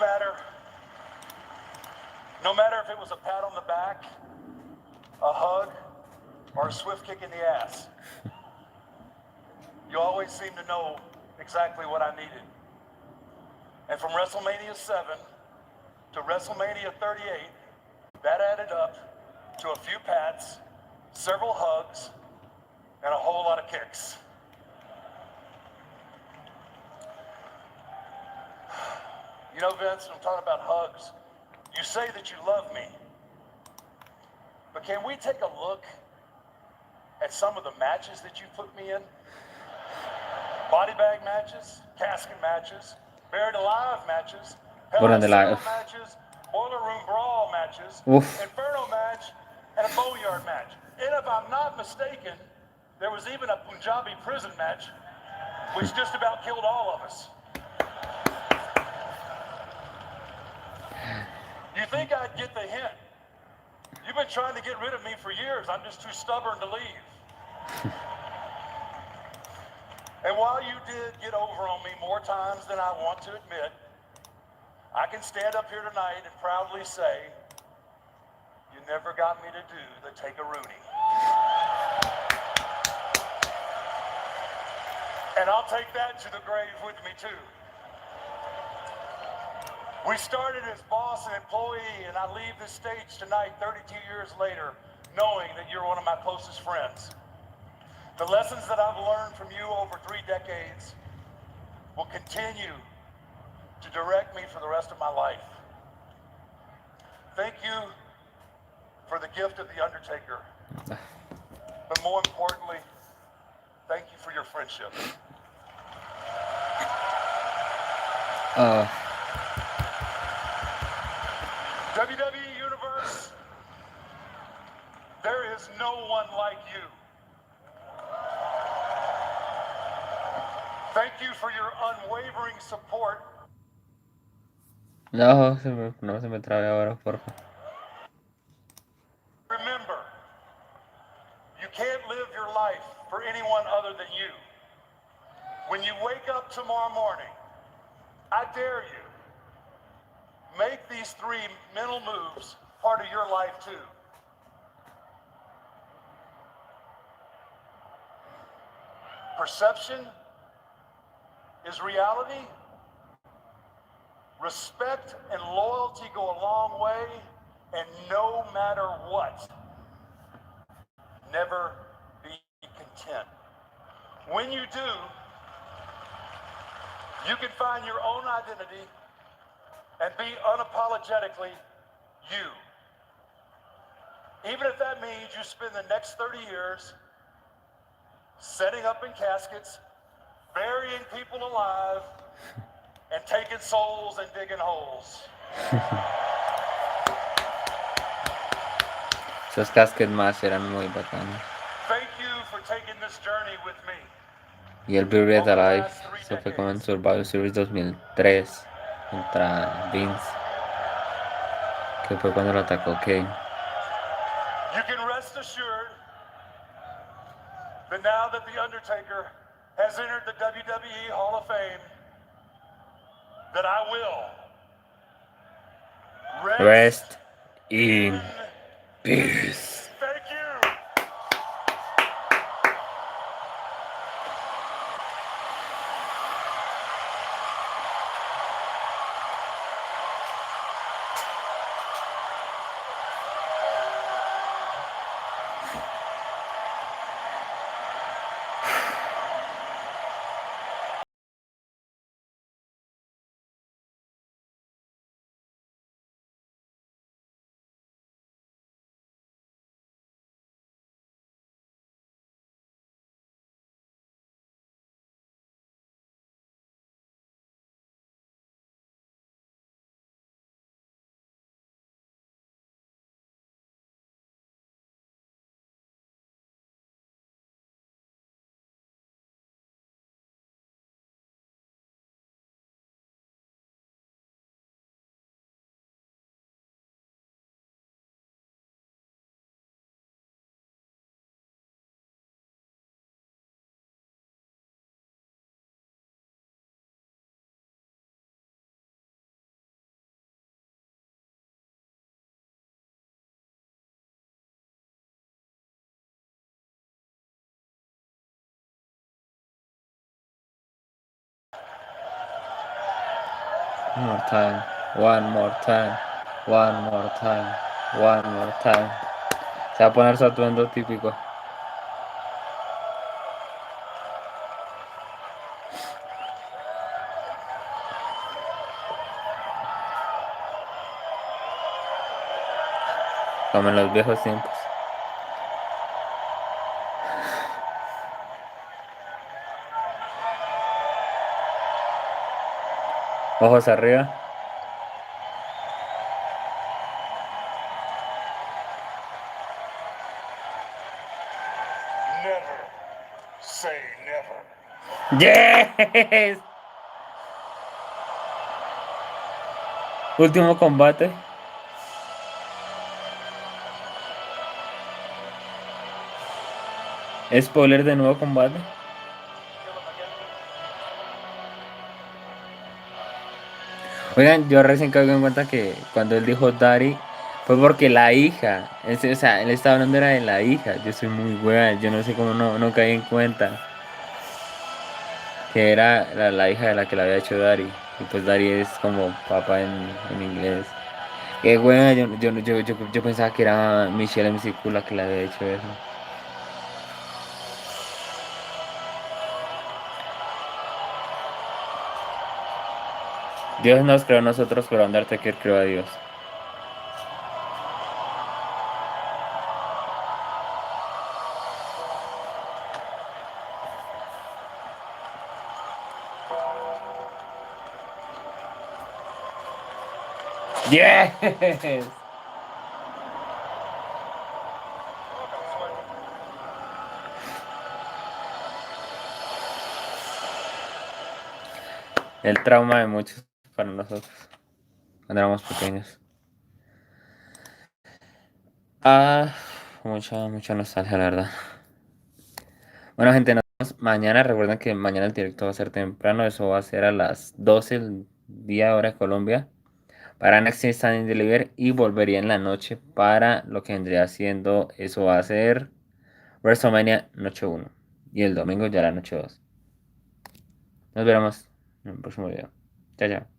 matter if it was a pat on the back, a hug, or a swift kick in the ass, you always seemed to know exactly what I needed. And from WrestleMania 7 to WrestleMania 38, that added up to a few pats, several hugs, and a whole lot of kicks. You know, Vince, I'm talking about hugs. You say that you love me, but can we take a look at some of the matches that you put me in? Body bag matches, casket matches, buried alive matches, hell in a cell matches, boiler room brawl matches, inferno match, and a boneyard match. And if I'm not mistaken, there was even a Punjabi prison match which just about killed all of us. You think I'd get the hint? You've been trying to get rid of me for years. I'm just too stubborn to leave. And while you did get over on me more times than I want to admit, I can stand up here tonight and proudly say, you never got me to do the take-a-Rooney. And I'll take that to the grave with me, too. We started as boss and employee, and I leave this stage tonight, 32 years later, knowing that you're one of my closest friends. The lessons that I've learned from you over 3 decades will continue to direct me for the rest of my life. Thank you for the gift of The Undertaker. But more importantly, thank you for your friendship. WWE Universe, there is no one like you. Thank you for your unwavering support. No se me trabe ahora, porfa. Remember, you can't live your life for anyone other than you. When you wake up tomorrow morning, I dare you, make these 3 mental moves part of your life too. Perception is reality. Respect and loyalty go a long way, and no matter what, never be content. When you do, you can find your own identity and be unapologetically you. Even if that means you spend the next 30 years setting up in caskets, burying people alive, and taking souls and digging holes. Esos casquets más eran muy bacanos. Thank you for taking this journey with me. Y el Buried Alive se fue como en Survivor Series 2003 contra Vince, que fue cuando lo atacó Kane. You can rest assured that now that The Undertaker has entered the WWE Hall of Fame, that I will Rest in peace. Thank you. One more time, one more time, one more time, one more time. Se va a poner su atuendo típico. Como en los viejos tiempos. Ojos arriba. Never say never. Yes. Último combate. Spoiler de nuevo combate. Oigan, yo recién caigo en cuenta que cuando él dijo Daddy fue porque la hija, o sea, él estaba hablando era de la hija. Yo soy muy weón, yo no sé cómo no caí en cuenta que era la hija de la que le había hecho Daddy. Y pues Daddy es como papá en inglés. Qué weón, yo pensaba que era Michelle McCool la que le había hecho eso. Dios nos creó a nosotros, pero Undertaker creó a Dios. Yes. El trauma de muchos para nosotros cuando éramos pequeños. Ah, mucha nostalgia, la verdad. Bueno, gente, nos vemos mañana. Recuerden que mañana el directo va a ser temprano. Eso va a ser a las 12 el día hora de Colombia. Para Next Standing Deliver. Y volvería en la noche para lo que vendría siendo. Eso va a ser WrestleMania noche uno. Y el domingo ya la noche 2. Nos veremos en el próximo video. Chao, chao.